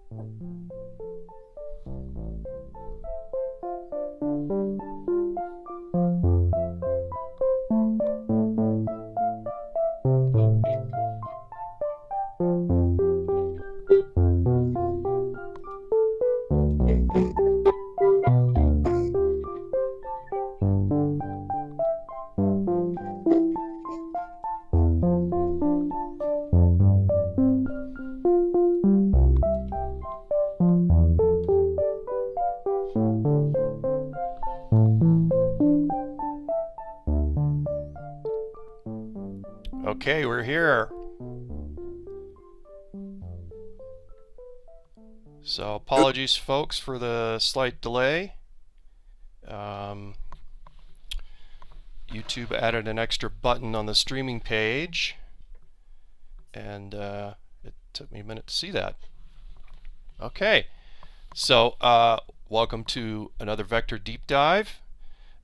Okay, we're here. So apologies, folks, for the slight delay. YouTube added an extra button on the streaming page, and it took me a minute to see that. Okay, so welcome to another Vector Deep Dive.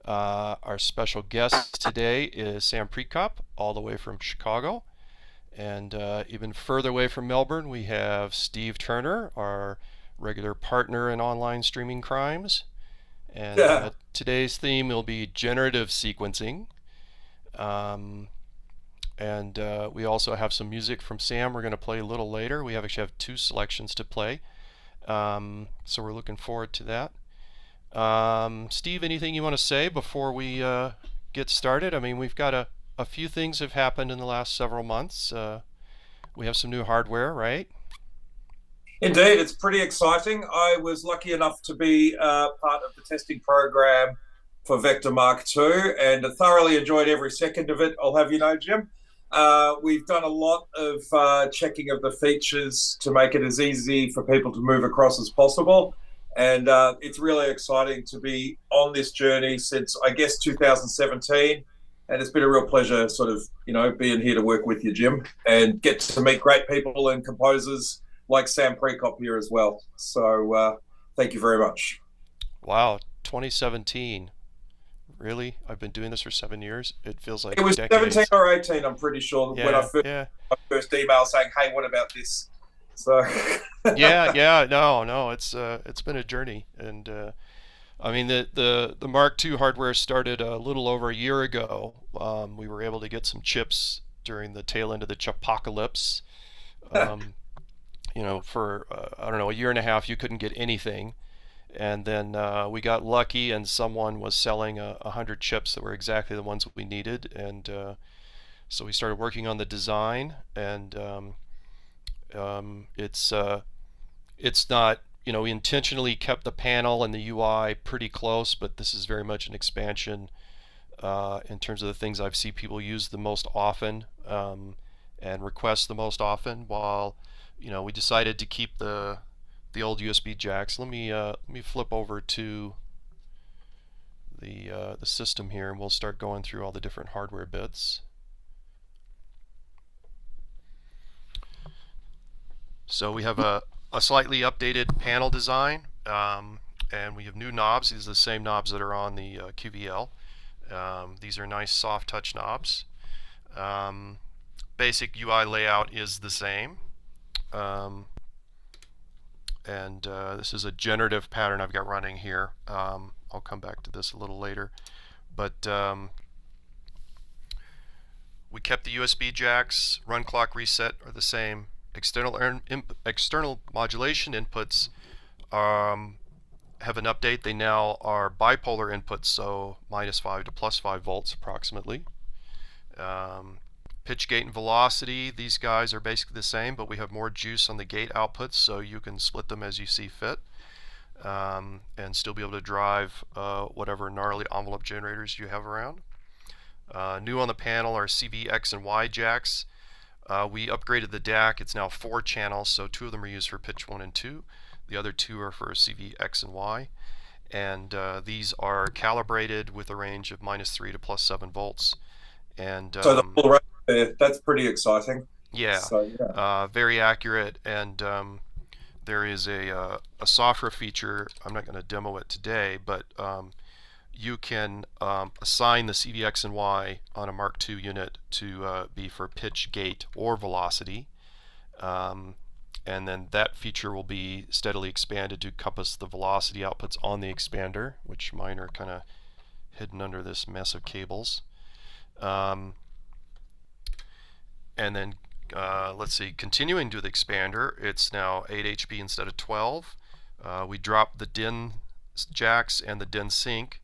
Our special guest today is Sam Prekop, all the way from Chicago. And even further away from Melbourne, we have Steve Turner, our regular partner in online streaming crimes. And today's theme will be generative sequencing. And we also have some music from Sam we're going to play a little later. We actually have two selections to play. So we're looking forward to that. Steve, anything you want to say before we get started? I mean, we've got a few things have happened in the last several months. We have some new hardware, right? Indeed, it's pretty exciting. I was lucky enough to be part of the testing program for Vector Mark II and thoroughly enjoyed every second of it, I'll have you know, Jim. We've done a lot of checking of the features to make it as easy for people to move across as possible. And it's really exciting to be on this journey since, I guess, 2017. And it's been a real pleasure sort of, being here to work with you, Jim, and get to meet great people and composers like Sam Prekop here as well. So thank you very much. Wow, 2017. Really? I've been doing this for 7 years. It feels like it was decades. 17 or 18, I'm pretty sure, when I my first email saying, hey, what about this? So no, it's been a journey, and I mean the Mark II hardware started a little over a year ago. We were able to get some chips during the tail end of the chipocalypse. For I don't know, a year and a half you couldn't get anything, and then we got lucky and someone was selling 100 chips that were exactly the ones that we needed, and so we started working on the design, and it's not, we intentionally kept the panel and the UI pretty close, but this is very much an expansion in terms of the things I've seen people use the most often and request the most often. While we decided to keep the old USB jacks. Let me flip over to the system here, and we'll start going through all the different hardware bits. So we have a slightly updated panel design, and we have new knobs. These are the same knobs that are on the QVL. These are nice soft touch knobs. Basic UI layout is the same. This is a generative pattern I've got running here. I'll come back to this a little later. But we kept the USB jacks. Run clock reset are the same. External modulation inputs have an update. They now are bipolar inputs, so -5 to +5 volts approximately. Pitch, gate, and velocity, these guys are basically the same, but we have more juice on the gate outputs, so you can split them as you see fit, and still be able to drive whatever gnarly envelope generators you have around. New on the panel are CV, X, and Y jacks. We upgraded the DAC. It's now 4 channels, so 2 of them are used for pitch 1 and 2. The other 2 are for CV, X, and Y. And these are calibrated with a range of -3 to +7 volts. And so the full range there, that's pretty exciting. Yeah, so, very accurate. And there is a software feature. I'm not going to demo it today, but you can assign the CV, X, and Y on a Mark II unit to be for pitch, gate, or velocity. and then that feature will be steadily expanded to encompass the velocity outputs on the expander, which mine are kind of hidden under this mess of cables. And then let's see, continuing to the expander, it's now 8 HP instead of 12. We dropped the DIN jacks and the DIN sync,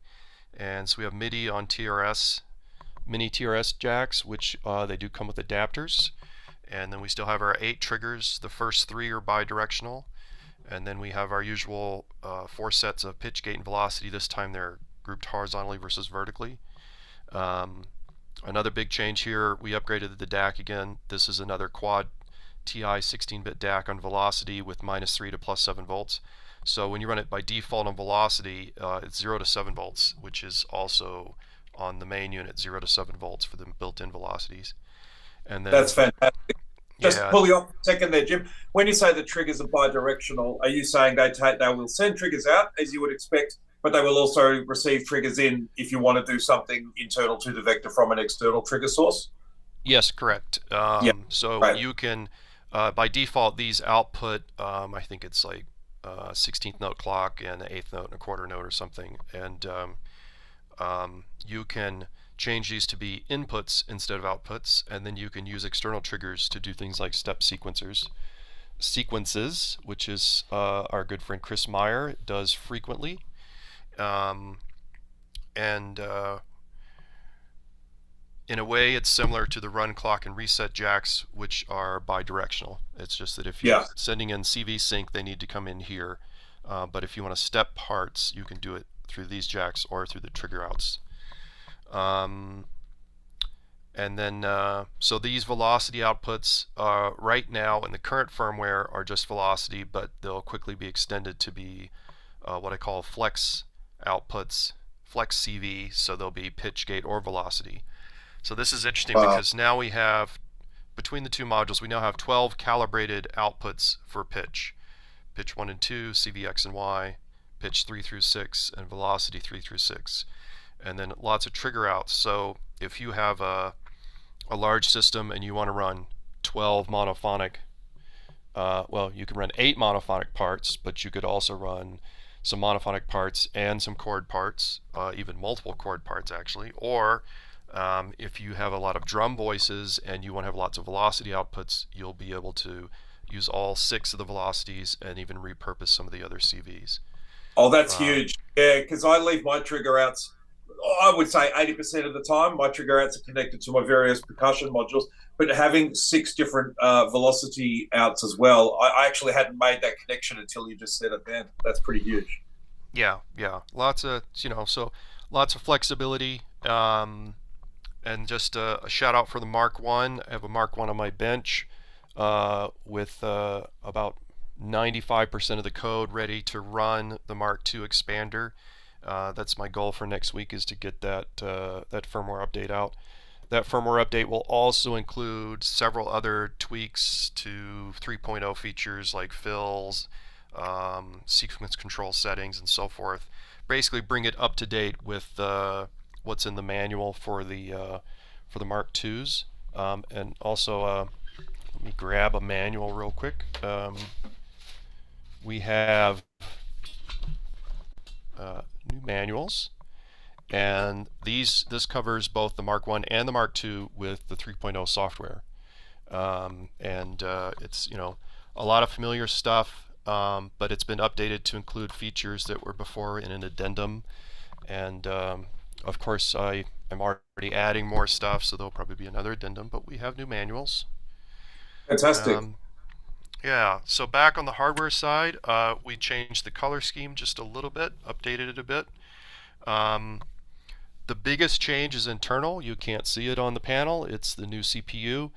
and so we have MIDI on TRS, mini TRS jacks, which they do come with adapters. And then we still have our 8 triggers. The first 3 are bidirectional, and then we have our usual 4 sets of pitch, gate, and velocity. This time they're grouped horizontally versus vertically. Another big change here, we upgraded the DAC again. This is another quad TI 16-bit DAC on velocity with -3 to +7 volts. So when you run it by default on velocity, it's 0 to 7 volts, which is also on the main unit, 0 to 7 volts for the built-in velocities. And then, That's fantastic. Just yeah, pull you off a second there, Jim. When you say the triggers are bi-directional, are you saying they will send triggers out as you would expect, but they will also receive triggers in if you want to do something internal to the vector from an external trigger source? yes, correct. Yeah, So right. you can, by default, these output, I think it's like 16th note clock and an 8th note and a quarter note or something. And you can change these to be inputs instead of outputs, and then you can use external triggers to do things like step sequences, which is our good friend Chris Meyer does frequently. And in a way, it's similar to the run, clock, and reset jacks, which are bidirectional. It's just that if you're Yeah. sending in CV sync, they need to come in here. But if you want to step parts, you can do it through these jacks or through the trigger outs. And then, so these velocity outputs right now in the current firmware are just velocity, but they'll quickly be extended to be what I call flex outputs, flex CV, so they'll be pitch, gate, or velocity. So this is interesting because now we have, between the two modules, we now have 12 calibrated outputs for pitch. Pitch 1 and 2, CV X and Y, pitch 3 through 6, and velocity 3 through 6. And then lots of trigger outs. So if you have a large system and you want to run 12 monophonic, well, you can run 8 monophonic parts, but you could also run some monophonic parts and some chord parts, even multiple chord parts actually. Or if you have a lot of drum voices and you want to have lots of velocity outputs, you'll be able to use all 6 of the velocities and even repurpose some of the other CVs. Oh, that's huge. Yeah, because I leave my trigger outs, I would say 80% of the time, my trigger outs are connected to my various percussion modules, but having 6 different velocity outs as well, I actually hadn't made that connection until you just said it then. That's pretty huge. Yeah, lots of, so lots of flexibility. And just a shout out for the Mark 1. I have a Mark 1 on my bench with about 95% of the code ready to run the Mark 2 expander. That's my goal for next week, is to get that firmware update out. That firmware update will also include several other tweaks to 3.0 features like fills, sequence control settings, and so forth. Basically bring it up to date with what's in the manual for the Mark IIs. And also, let me grab a manual real quick. We have new manuals, and this covers both the Mark 1 and the Mark II with the 3.0 software. And it's a lot of familiar stuff, but it's been updated to include features that were before in an addendum. And of course, I'm already adding more stuff, so there'll probably be another addendum, but we have new manuals. Fantastic. Yeah, so back on the hardware side, we changed the color scheme just a little bit, updated it a bit. The biggest change is internal. You can't see it on the panel. It's the new CPU.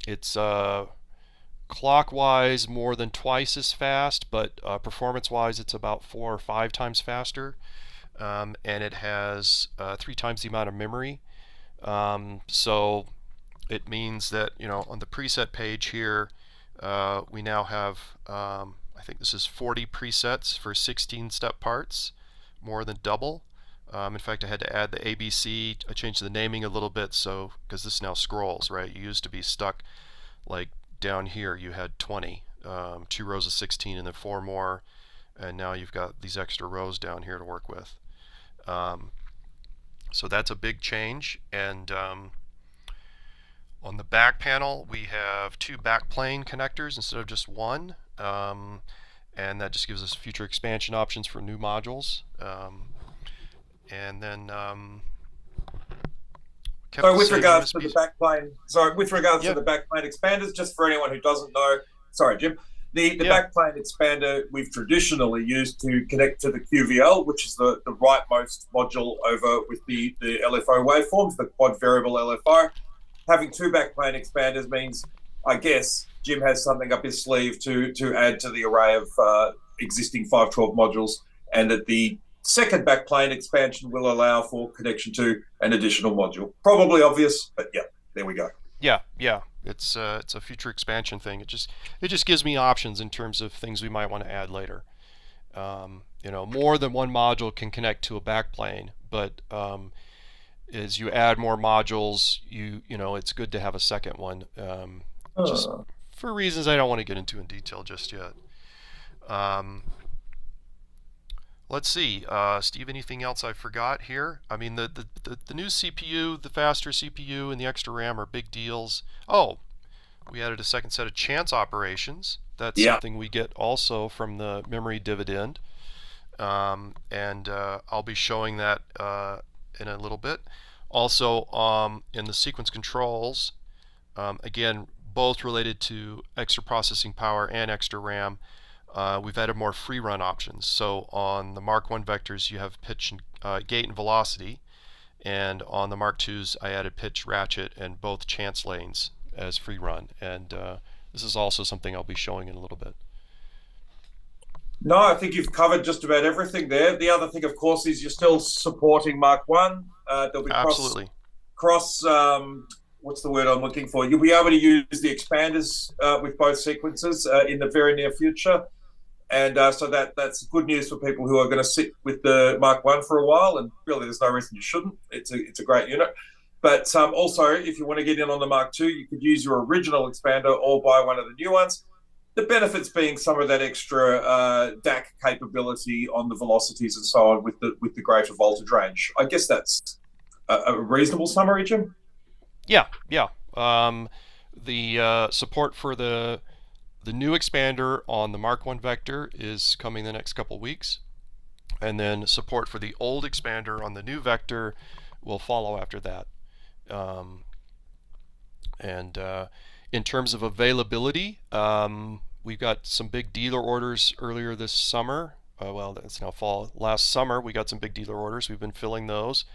It's clockwise more than twice as fast, but performance-wise it's about 4 or 5 times faster. And it has 3 times the amount of memory. So it means that, on the preset page here, we now have, I think this is 40 presets for 16-step parts, more than double. In fact, I had to add the ABC. I changed the naming a little bit, so because this now scrolls, right? You used to be stuck like down here you had 20, 2 rows of 16 and then 4 more, and now you've got these extra rows down here to work with. So that's a big change. And on the back panel we have 2 backplane connectors instead of just one, and that just gives us future expansion options for new modules. And then so with regards to the backplane, Yeah. to the backplane expanders, just for anyone who doesn't know, sorry, Jim, the Yeah. backplane expander we've traditionally used to connect to the QVL, which is the rightmost module over with the LFO waveforms, the quad variable LFO. Having 2 backplane expanders means, I guess, Jim has something up his sleeve to add to the array of existing 512 modules, and that the second backplane expansion will allow for connection to an additional module. Probably obvious, but yeah, there we go. Yeah, yeah. It's a future expansion thing. It just gives me options in terms of things we might want to add later. You know, more than one module can connect to a backplane, but as you add more modules, you know, it's good to have a second one. Just for reasons I don't want to get into in detail just yet. Let's see, Steve, anything else I forgot here? I mean, the new CPU, the faster CPU, and the extra RAM are big deals. Oh, we added a second set of chance operations. That's something we get also from the memory dividend. And I'll be showing that in a little bit. Also, in the sequence controls, again, both related to extra processing power and extra RAM, we've added more free run options. So on the Mark I vectors, you have pitch and gate and velocity, and on the Mark IIs, I added pitch, ratchet, and both chance lanes as free run. And this is also something I'll be showing in a little bit. No, I think you've covered just about everything there. The other thing, of course, is you're still supporting Mark I. There'll be Absolutely. cross what's the word I'm looking for? You'll be able to use the expanders with both sequences in the very near future. And so that's good news for people who are going to sit with the Mark I for a while. And really, there's no reason you shouldn't. It's a great unit. But also, if you want to get in on the Mark II, you could use your original expander or buy one of the new ones. The benefits being some of that extra DAC capability on the velocities and so on with the greater voltage range. I guess that's a reasonable summary, Jim. Yeah, yeah. The support for the new expander on the Mark I vector is coming the next couple weeks, and then support for the old expander on the new vector will follow after that. In terms of availability, we got some big dealer orders earlier this summer. Well, it's now fall. Last summer we got some big dealer orders. We've been filling those.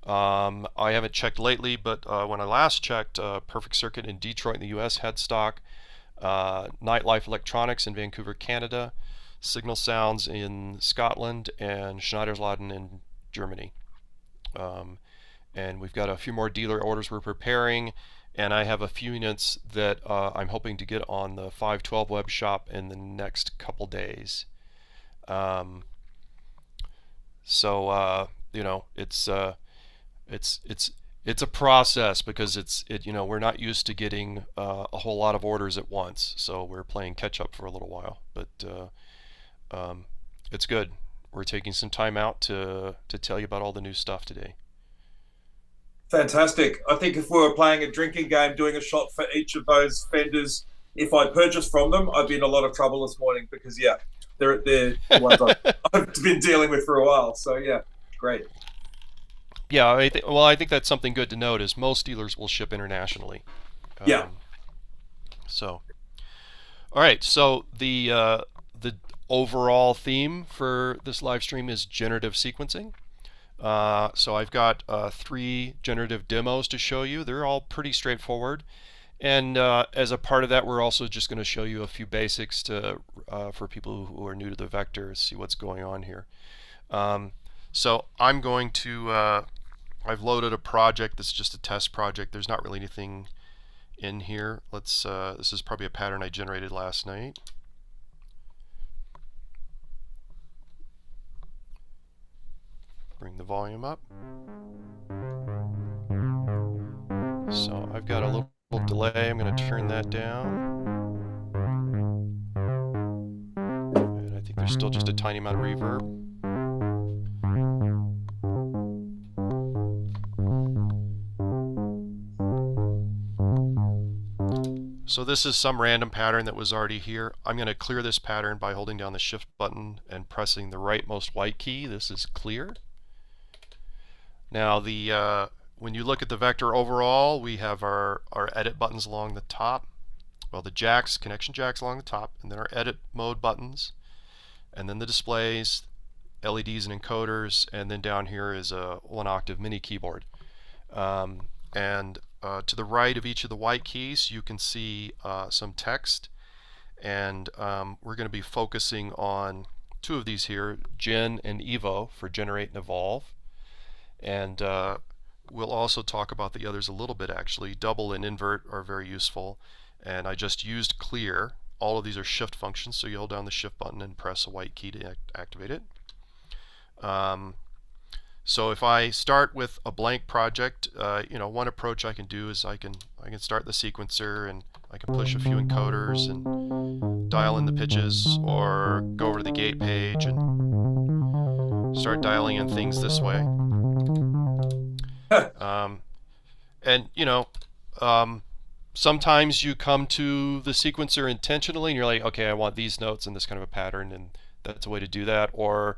I haven't checked lately, but when I last checked, Perfect Circuit in Detroit in the US had stock. Nightlife Electronics in Vancouver, Canada. Signal Sounds in Scotland, and Schneidersladen in Germany. And we've got a few more dealer orders we're preparing, and I have a few units that I'm hoping to get on the 512 web shop in the next couple days. You know, it's a process because you know, we're not used to getting a whole lot of orders at once, so we're playing catch up for a little while. But it's good. We're taking some time out to tell you about all the new stuff today. Fantastic. I think if we were playing a drinking game, doing a shot for each of those vendors, if I purchased from them, I'd be in a lot of trouble this morning because, yeah, they're the ones I've been dealing with for a while. So, yeah, great. Yeah, I think that's something good to note is most dealers will ship internationally. Yeah. So, all right. So the overall theme for this live stream is generative sequencing. So I've got 3 generative demos to show you. They're all pretty straightforward. And as a part of that, we're also just going to show you a few basics for people who are new to the vector, see what's going on here. So I'm going to, I've loaded a project that's just a test project. There's not really anything in here. This is probably a pattern I generated last night. Bring the volume up. So I've got a little delay. I'm going to turn that down. there's still just a tiny amount of reverb. So this is some random pattern that was already here. I'm going to clear this pattern by holding down the Shift button and pressing the rightmost white key. This is clear. Now when you look at the vector overall, we have our edit buttons along the top. Well, the jacks, connection jacks along the top, and then our edit mode buttons, and then the displays, LEDs and encoders, and then down here is a 1-octave mini keyboard. To the right of each of the white keys, you can see some text, and we're going to be focusing on two of these here, Gen and Evo, for generate and evolve. And we'll also talk about the others a little bit, actually. Double and invert are very useful, and I just used clear. All of these are shift functions, so you hold down the shift button and press a white key to activate it. So if I start with a blank project, one approach I can do is I can start the sequencer, and I can push a few encoders and dial in the pitches, or go over to the gate page and start dialing in things this way. Sometimes you come to the sequencer intentionally and you're like, okay, I want these notes and this kind of a pattern, and that's a way to do that. Or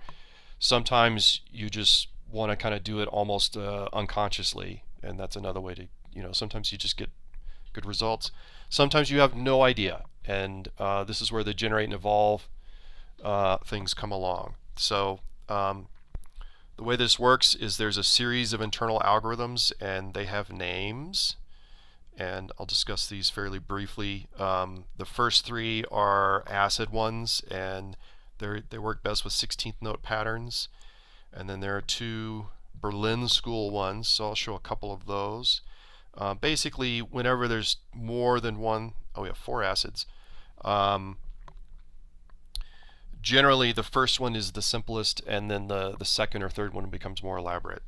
sometimes you just want to kind of do it almost unconsciously, and that's another way to, sometimes you just get good results. Sometimes you have no idea, and this is where the generate and evolve things come along. So the way this works is there's a series of internal algorithms, and they have names, and I'll discuss these fairly briefly. The first three are acid ones, and they work best with 16th note patterns. And then there are two Berlin school ones, so I'll show a couple of those. Basically, whenever there's more than one, we have 4 acids. Generally, the first one is the simplest, and then the second or third one becomes more elaborate.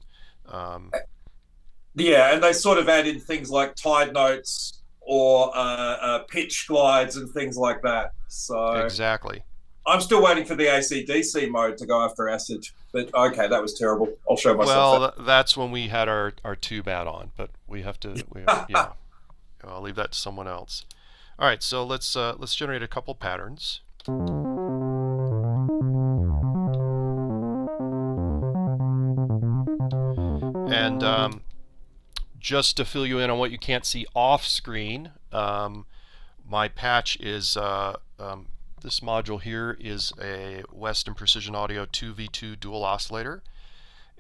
Yeah, and they sort of add in things like tide notes or pitch glides and things like that. So exactly. I'm still waiting for the AC/DC mode to go after acid, but okay, that was terrible. I'll show myself. Well, that's when we had our tube add-on, but we have to. Yeah, I'll leave that to someone else. All right, so let's generate a couple patterns. And just to fill you in on what you can't see off screen, my patch is this module here is a Weston Precision Audio 2V2 dual oscillator,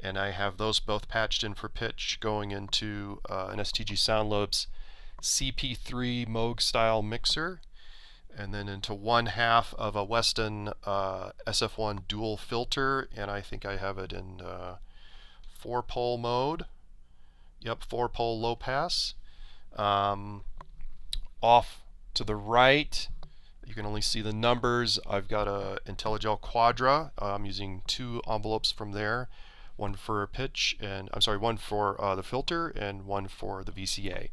and I have those both patched in for pitch going into an STG Soundlabs CP3 Moog style mixer, and then into 1/2 of a Weston SF1 dual filter, and I think I have it in 4-pole mode. Yep, 4-pole low pass. Off to the right, you can only see the numbers. I've got a IntelliGel Quadra. I'm using 2 envelopes from there, one for pitch, and one for the filter, and one for the VCA.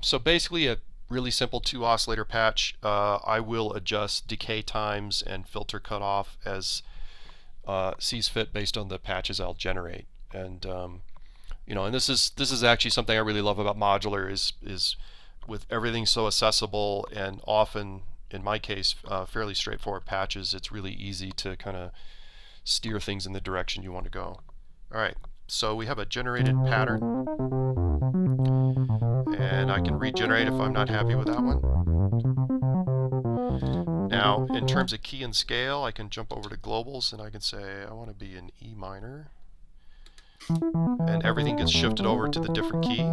So basically a really simple 2 oscillator patch. I will adjust decay times and filter cutoff as sees fit based on the patches I'll generate. And and this is actually something I really love about modular is with everything so accessible, and often, in my case, fairly straightforward patches, it's really easy to kind of steer things in the direction you want to go. All right, so we have a generated pattern, and I can regenerate if I'm not happy with that one. Now, in terms of key and scale, I can jump over to globals, and I can say I want to be in E minor, and everything gets shifted over to the different key.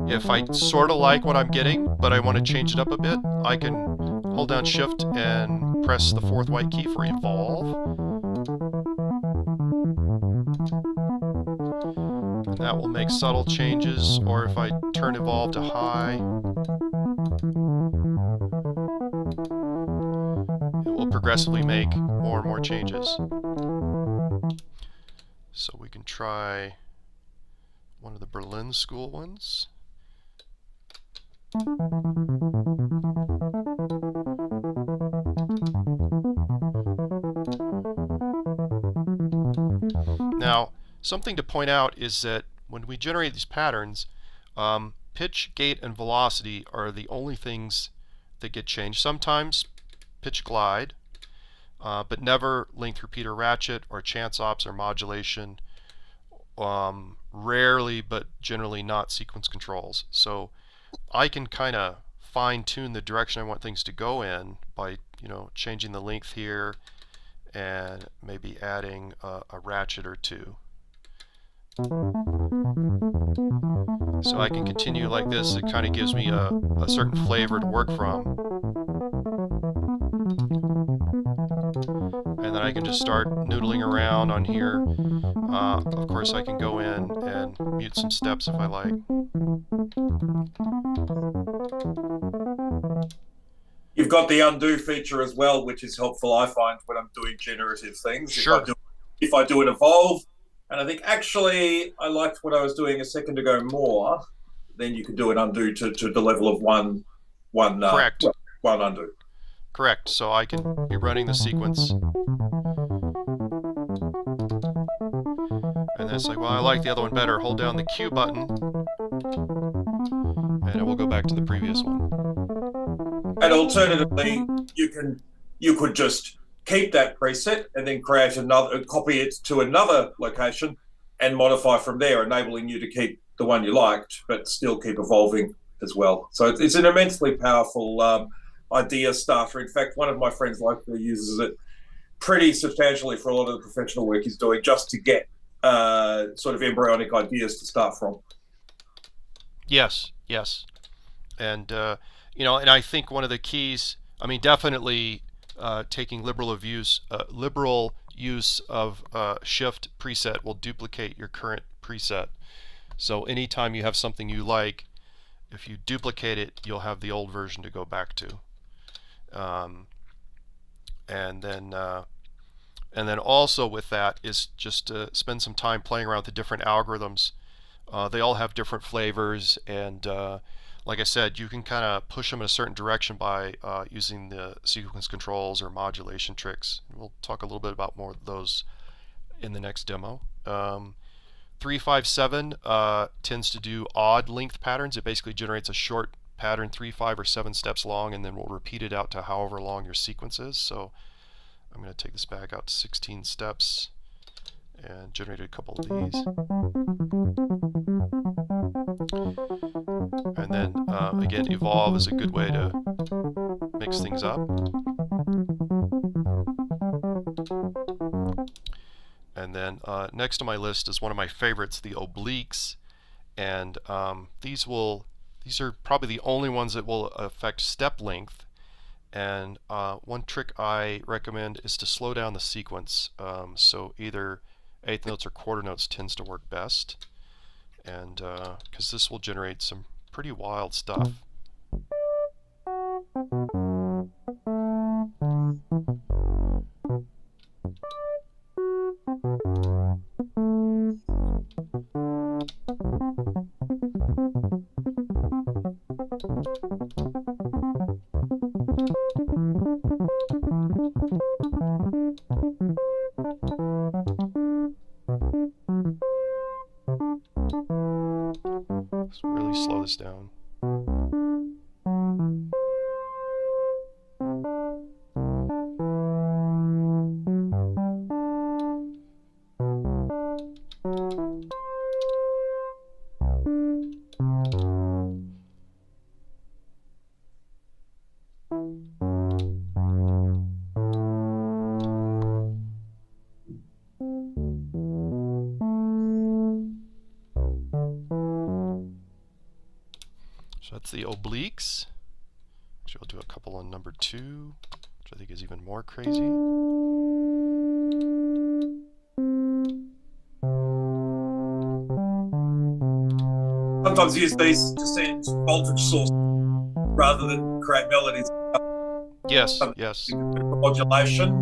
If I sort of like what I'm getting, but I want to change it up a bit, I can hold down Shift and press the 4th white key for evolve. And that will make subtle changes, or if I turn evolve to high, it will progressively make more and more changes. So we can try one of the Berlin school ones. Now, something to point out is that when we generate these patterns, pitch, gate, and velocity are the only things that get changed. Sometimes pitch glide, but never length repeater ratchet or chance ops or modulation. Rarely, but generally not sequence controls. So I can kind of fine-tune the direction I want things to go in by, changing the length here and maybe adding a ratchet or two. So I can continue like this. It kind of gives me a certain flavor to work from. And then I can just start noodling around on here. Of course, I can go in and mute some steps if I like. You've got the undo feature as well, which is helpful, I find, when I'm doing generative things. Sure. If I do an evolve, and I think actually I liked what I was doing a second ago more, then you could do an undo to the level of one Correct. One undo. Correct. So I can be running the sequence. And then it's like, well, I like the other one better. Hold down the Q button, and it will go back to the previous one. And alternatively, you could just keep that preset and then create another, copy it to another location and modify from there, enabling you to keep the one you liked, but still keep evolving as well. So it's an immensely powerful idea starter. In fact, one of my friends locally uses it pretty substantially for a lot of the professional work he's doing, just to get sort of embryonic ideas to start from. Yes. And, and I think one of the keys, definitely taking liberal use of shift preset will duplicate your current preset. So anytime you have something you like, if you duplicate it, you'll have the old version to go back to. And then also with that is just to spend some time playing around with the different algorithms. They all have different flavors, and like I said, you can kind of push them in a certain direction by using the sequence controls or modulation tricks. We'll talk a little bit about more of those in the next demo. 357 tends to do odd length patterns. It basically generates a short pattern, 3, 5, or 7 steps long, and then we'll repeat it out to however long your sequence is. So I'm going to take this back out to 16 steps and generate a couple of these. And then again, evolve is a good way to mix things up. And then next on my list is one of my favorites, the obliques, and these are probably the only ones that will affect step length. And one trick I recommend is to slow down the sequence. So either eighth notes or quarter notes tends to work best, and because this will generate some pretty wild stuff. Let's really slow this down. So that's the obliques. Actually, I'll do a couple on number 2, which I think is even more crazy. Sometimes use these to send voltage source rather than create melodies. Yes. Modulation.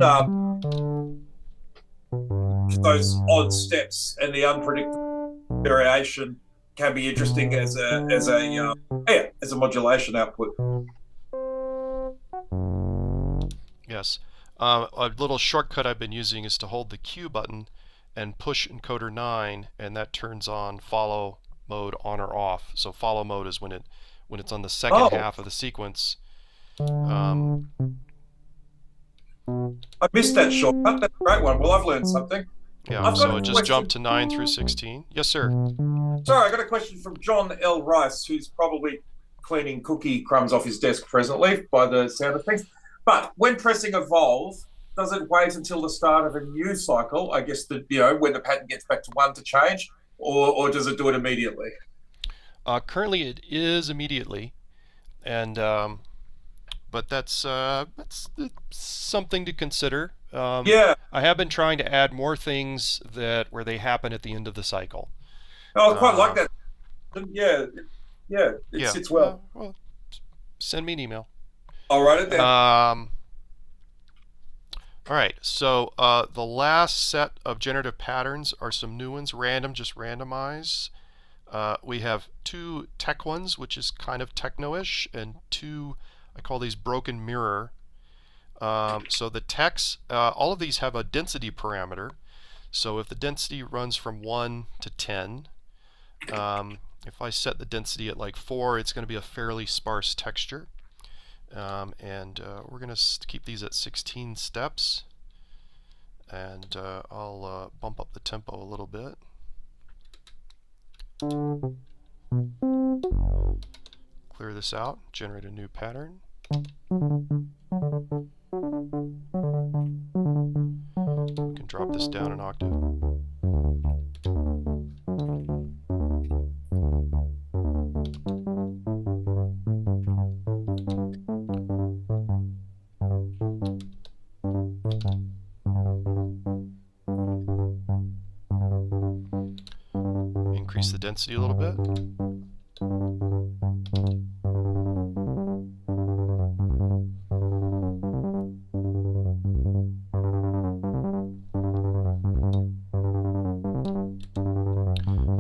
Those odd steps and the unpredictable variation can be interesting as a modulation output. Yes. A little shortcut I've been using is to hold the Q button and push encoder 9, and that turns on follow mode on or off. So follow mode is when it's on the second half of the sequence. I missed that shortcut. That's a great one. Well, I've learned something. Yeah, so it just jumped to 9 through 16. Yes, sir. Sorry, I got a question from John L. Rice, who's probably cleaning cookie crumbs off his desk presently by the sound of things. But when pressing evolve, does it wait until the start of a new cycle? I guess that when the pattern gets back to 1 to change, or does it do it immediately? Currently, it is immediately, and but that's something to consider. Yeah. I have been trying to add more things where they happen at the end of the cycle. Oh, I quite like that. Yeah, it sits well. Well, send me an email. I'll write it down. All right, so the last set of generative patterns are some new ones, random, just randomize. We have 2 tech ones, which is kind of techno-ish, and 2, I call these broken mirror. So the techs, all of these have a density parameter. So if the density runs from 1 to 10, if I set the density at like 4, it's going to be a fairly sparse texture. We're going to keep these at 16 steps. And I'll bump up the tempo a little bit. Clear this out, generate a new pattern. We can drop this down an octave. Increase the density a little bit.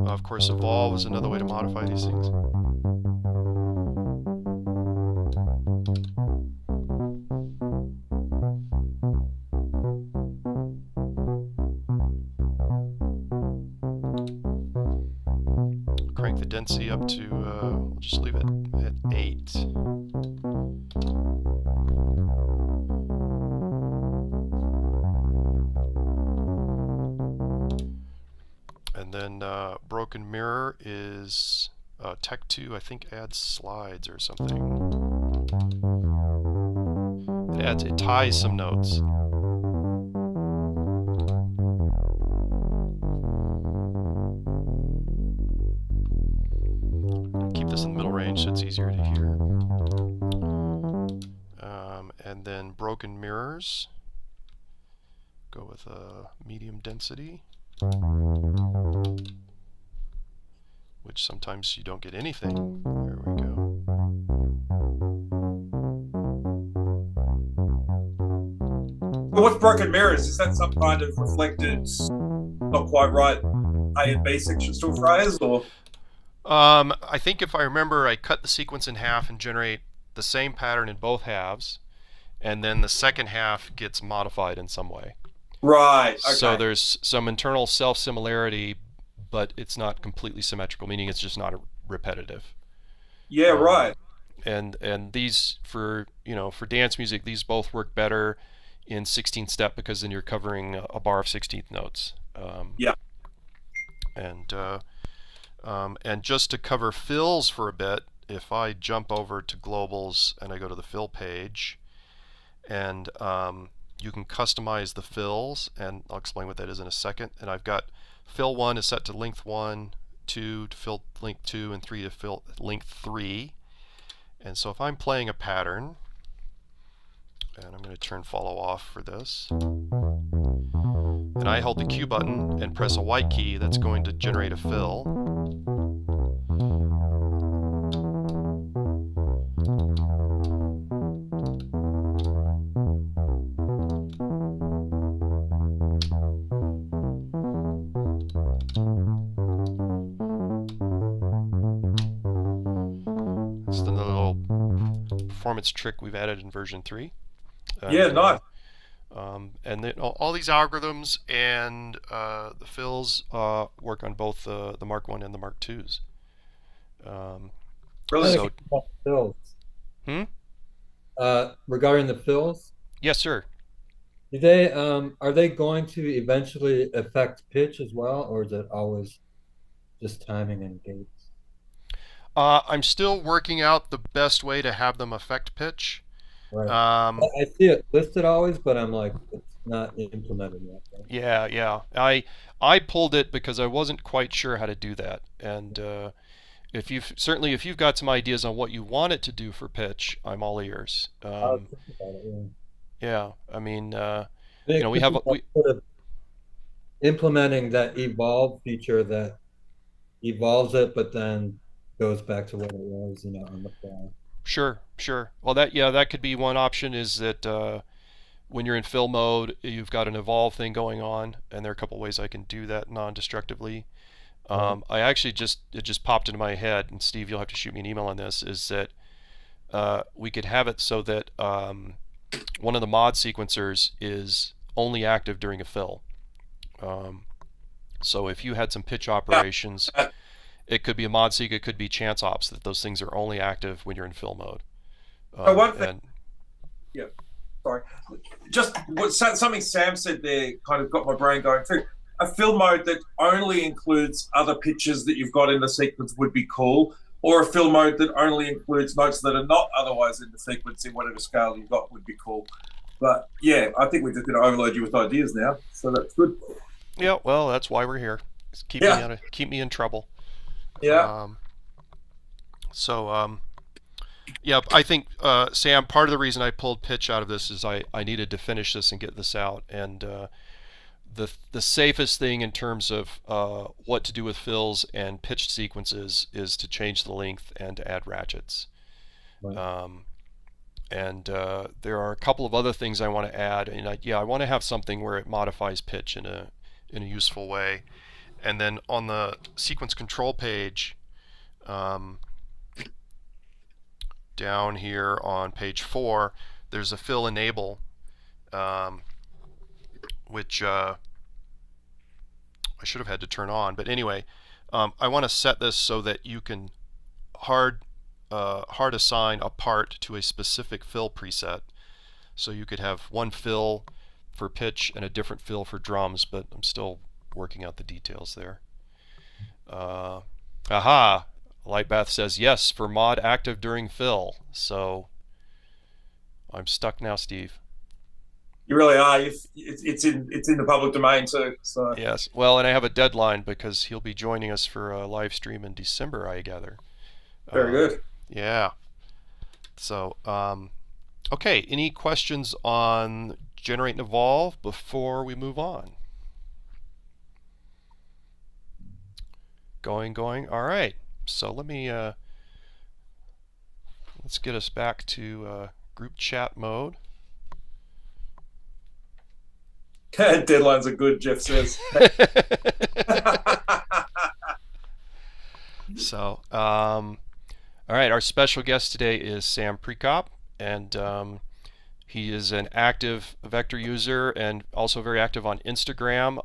Of course, evolve is another way to modify these things. Crank the density up to, we'll just leave it at 8. And then broken mirror is Tech 2, I think adds slides or something. It ties some notes. Keep this in the middle range so it's easier to hear. And then broken mirrors. Go with a medium density, which sometimes you don't get anything. There we go. Well, what's broken mirrors? Is that some kind of reflected, not quite right A and B sections to a phrase, or? I think if I remember, I cut the sequence in half and generate the same pattern in both halves, and then the second half gets modified in some way. Right. Okay. So there's some internal self-similarity, but it's not completely symmetrical, meaning it's just not repetitive. Yeah, right. And these for dance music, these both work better in 16th step because then you're covering a bar of 16th notes. Yeah. And just to cover fills for a bit, if I jump over to globals and I go to the fill page, and you can customize the fills, and I'll explain what that is in a second. And I've got fill 1 is set to length 1, 2 to fill length 2, and 3 to fill length 3. And so if I'm playing a pattern, and I'm going to turn follow off for this, and I hold the Q button and press a white key, that's going to generate a fill. performance trick we've added in version 3. Yeah, And, nice. and then all these algorithms and the fills work on both the Mark 1 and the Mark 2s. Brilliant. So, About the fills. hmm? Regarding the fills, Yes, sir. do they are they going to eventually affect pitch as well, or is it always just timing and gates? I'm still working out the best way to have them affect pitch. Right. Um, I see it listed always, but I'm like, it's not implemented yet. Right? yeah. I pulled it because I wasn't quite sure how to do that. And if you've got some ideas on what you want it to do for pitch, I'm all ears. I'll think about it, yeah. Yeah, I mean, It we could have be like sort of implementing that evolve feature that evolves it, but then goes back to what it was, on the fly. sure. Well, that could be one option. Is that when you're in fill mode, you've got an evolve thing going on, and there are a couple ways I can do that non-destructively. I actually it just popped into my head, and Steve, you'll have to shoot me an email on this. Is that we could have it so that one of the mod sequencers is only active during a fill. So if you had some pitch operations, it could be a mod seq, it could be chance ops, that those things are only active when you're in fill mode. One thing, yeah, sorry, just something Sam said there kind of got my brain going too. A fill mode that only includes other pitches that you've got in the sequence would be cool, or a fill mode that only includes notes that are not otherwise in the sequence in whatever scale you've got would be cool. But yeah, I think we're just going to overload you with ideas now, so that's good. Yeah, well, that's why we're here. Just keep me in trouble. Yeah. Yeah, I think Sam, part of the reason I pulled pitch out of this is I needed to finish this and get this out, and the safest thing in terms of what to do with fills and pitched sequences is to change the length and to add ratchets. Right. And there are a couple of other things I want to add, and I want to have something where it modifies pitch in a useful way. And then on the sequence control page, down here on page 4, there's a fill enable, which I should have had to turn on. But anyway, I want to set this so that you can hard assign a part to a specific fill preset. So you could have one fill for pitch and a different fill for drums, but I'm still working out the details there. Aha! Lightbath says yes for mod active during fill. So I'm stuck now, Steve. You really are. It's in the public domain too. So yes. Well, and I have a deadline because he'll be joining us for a live stream in December, I gather. Very good. Yeah. So, okay. Any questions on generate and evolve before we move on? Going. All right. So let me let's get us back to group chat mode. Deadlines are good, Jeff says. So, all right. Our special guest today is Sam Prekop, and he is an active vector user and also very active on Instagram.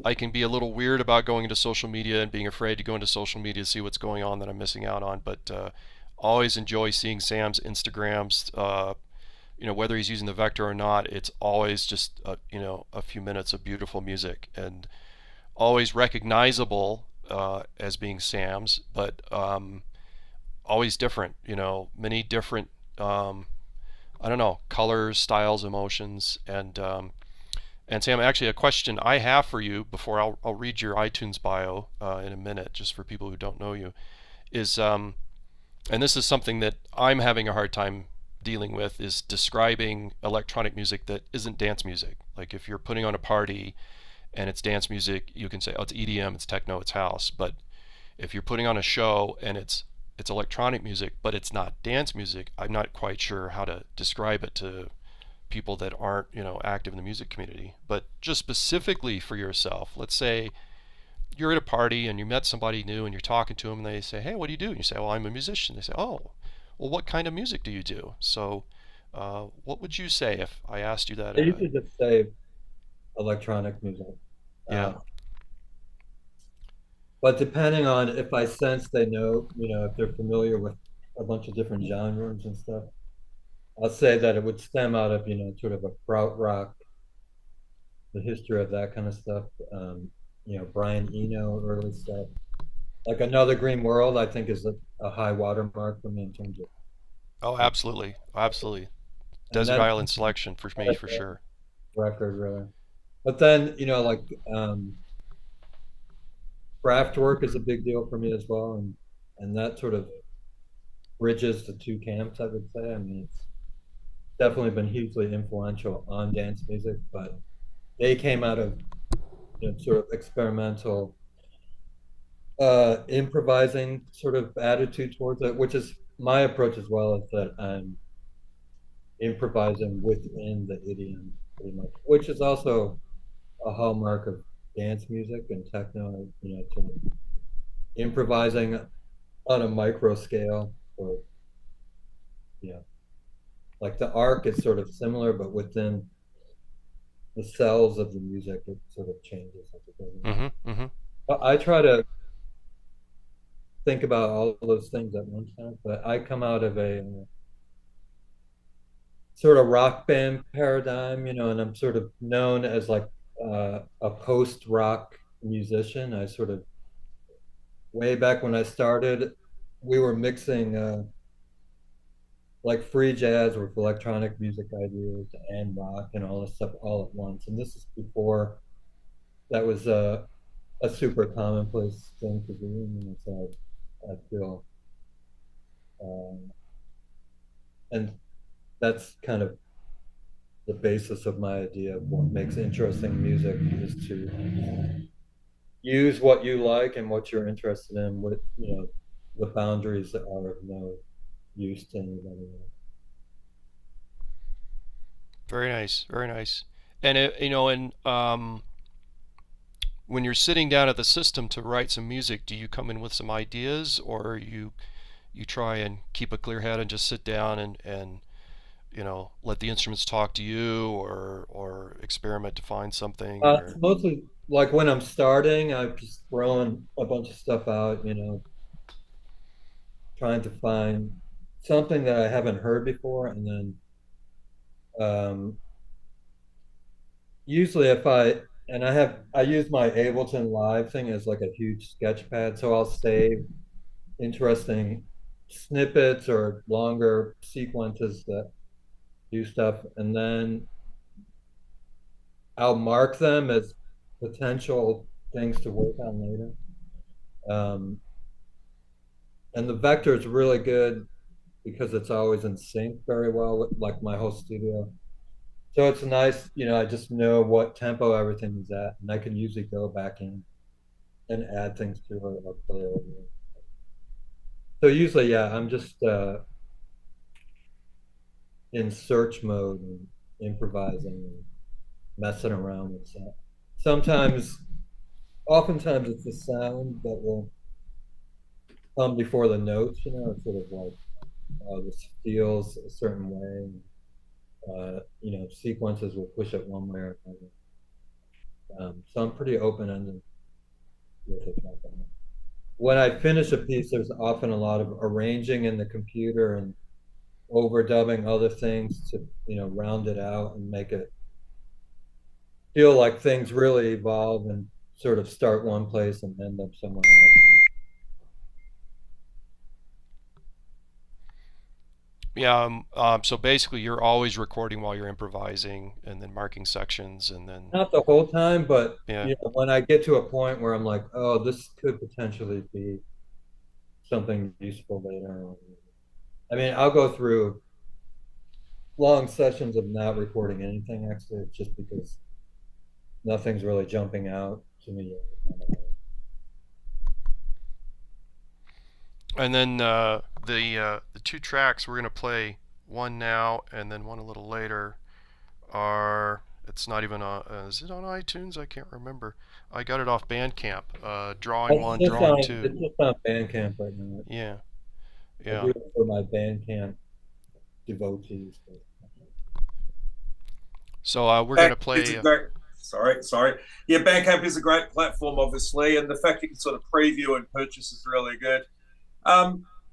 I can be a little weird about going into social media and being afraid to go into social media to see what's going on that I'm missing out on, but always enjoy seeing Sam's Instagrams. Whether he's using the vector or not, it's always just a few minutes of beautiful music and always recognizable as being Sam's, but always different. Many different colors, styles, emotions, and Sam, actually, a question I have for you before I'll read your iTunes bio in a minute, just for people who don't know you, is and this is something that I'm having a hard time dealing with, is describing electronic music that isn't dance music. Like if you're putting on a party and it's dance music, you can say, oh, it's EDM, it's techno, it's house. But if you're putting on a show and it's electronic music, but it's not dance music, I'm not quite sure how to describe it to people that aren't active in the music community. But just specifically for yourself, let's say you're at a party and you met somebody new and you're talking to them and they say, hey, what do you do? And you say, well, I'm a musician. They say, oh, well, what kind of music do you do? So, what would you say if I asked you that? I usually just say electronic music. Yeah. But depending on if I sense they know, if they're familiar with a bunch of different genres and stuff, I'll say that it would stem out of, sort of a krautrock, the history of that kind of stuff. Brian Eno, early stuff. Like Another Green World, I think is a high watermark for me in terms of, Oh, absolutely, absolutely. and Desert that's Island Selection for me, like for a sure. record really. But then, like craft work is a big deal for me as well, and that sort of bridges the two camps, I would say. I mean, it's definitely been hugely influential on dance music, but they came out of sort of experimental improvising sort of attitude towards it, which is my approach as well, is that I'm improvising within the idiom pretty much, which is also a hallmark of dance music and techno, sort of improvising on a micro scale, or like the arc is sort of similar, but within the cells of the music, it sort of changes as it goes along. Mm-hmm. Mm-hmm. But I try to think about all of those things at one time, but I come out of a sort of rock band paradigm, and I'm sort of known as like a post rock musician. I sort of, way back when I started, we were mixing like free jazz with electronic music ideas and rock and all this stuff all at once. And this is before that was a super commonplace thing to do. And so I feel, um, and that's kind of the basis of my idea of what makes interesting music, is to use what you like and what you're interested in with, the boundaries that are of no use to anybody else. Very nice, very nice. And when you're sitting down at the system to write some music, do you come in with some ideas, or you try and keep a clear head and just sit down and let the instruments talk to you, or experiment to find something, It's or mostly like when I'm starting, I'm just throwing a bunch of stuff out, trying to find something that I haven't heard before, and then um, usually if I use my Ableton Live thing as like a huge sketch pad, so I'll save interesting snippets or longer sequences that do stuff, and then I'll mark them as potential things to work on later. Um, and the vector is really good because it's always in sync very well with like my whole studio. So it's nice, I just know what tempo everything is at, and I can usually go back in and add things to it or play over it. So usually, yeah, I'm just in search mode and improvising and messing around with that. Sometimes, oftentimes, it's the sound that will come before the notes. It's sort of like this feels a certain way. Sequences will push it one way or another. So I'm pretty open-ended with it. When I finish a piece, there's often a lot of arranging in the computer and overdubbing other things to, round it out and make it feel like things really evolve and sort of start one place and end up somewhere else. yeah. So basically, you're always recording while you're improvising, and then marking sections, and then Not the whole time, but yeah. when I get to a point where I'm like, oh, this could potentially be something useful later on. I mean, I'll go through long sessions of not recording anything, actually, just because nothing's really jumping out to me. And then the two tracks we're gonna play, one now and then one a little later, are, it's not even on, is it on iTunes? I can't remember. I got it off Bandcamp. Drawing one, Drawing two. It's just on Bandcamp right now. Yeah, I do it for my Bandcamp devotees. So we're going to play. Sorry. Yeah, Bandcamp is a great platform, obviously, and the fact you can sort of preview and purchase is really good.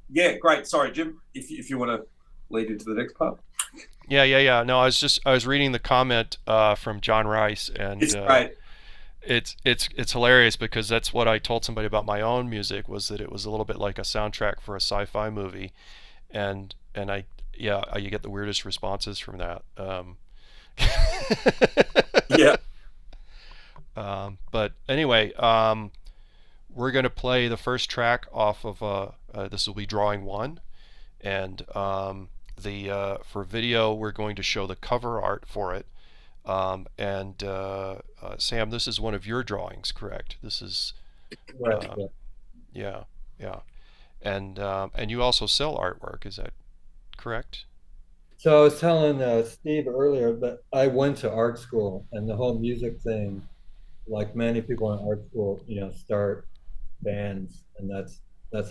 Yeah, great. Sorry, Jim, if you want to lead into the next part. Yeah. No, I was reading the comment from John Rice, and it's great. It's hilarious because that's what I told somebody about my own music, was that it was a little bit like a soundtrack for a sci-fi movie, and you get the weirdest responses from that. Yeah. But anyway, we're going to play the first track off of this will be drawing 1, and for video we're going to show the cover art for it. Sam, this is one of your drawings, correct? This is right. Yeah. And you also sell artwork, is that correct? So I was telling Steve earlier that I went to art school, and the whole music thing, like many people in art school, start bands, and that's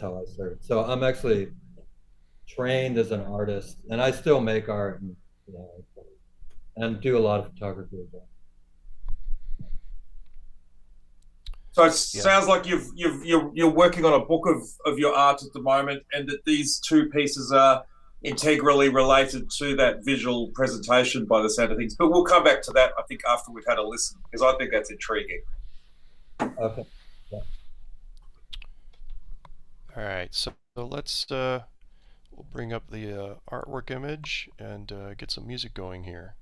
how I started. So I'm actually trained as an artist, and I still make art, and do a lot of photography as well. So it sounds like you're working on a book of your art at the moment, and that these two pieces are integrally related to that visual presentation by the sound of things. But we'll come back to that, I think, after we've had a listen, because I think that's intriguing. Okay. Yeah. All right, so let's we'll bring up the artwork image and get some music going here.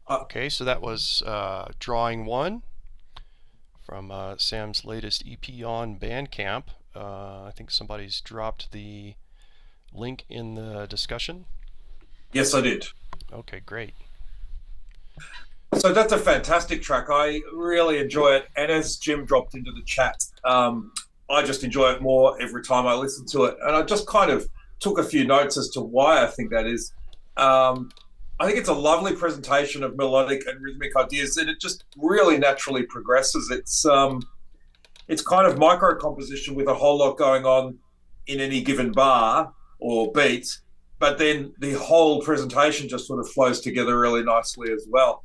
Okay, so that was drawing one from Sam's latest EP on Bandcamp. I think somebody's dropped the link in the discussion. Yes, I did. Okay, great. So that's a fantastic track. I really enjoy it. And as Jim dropped into the chat, I just enjoy it more every time I listen to it. And I just kind of took a few notes as to why I think that is. I think it's a lovely presentation of melodic and rhythmic ideas, and it just really naturally progresses. It's kind of micro composition with a whole lot going on in any given bar or beat, but then the whole presentation just sort of flows together really nicely as well.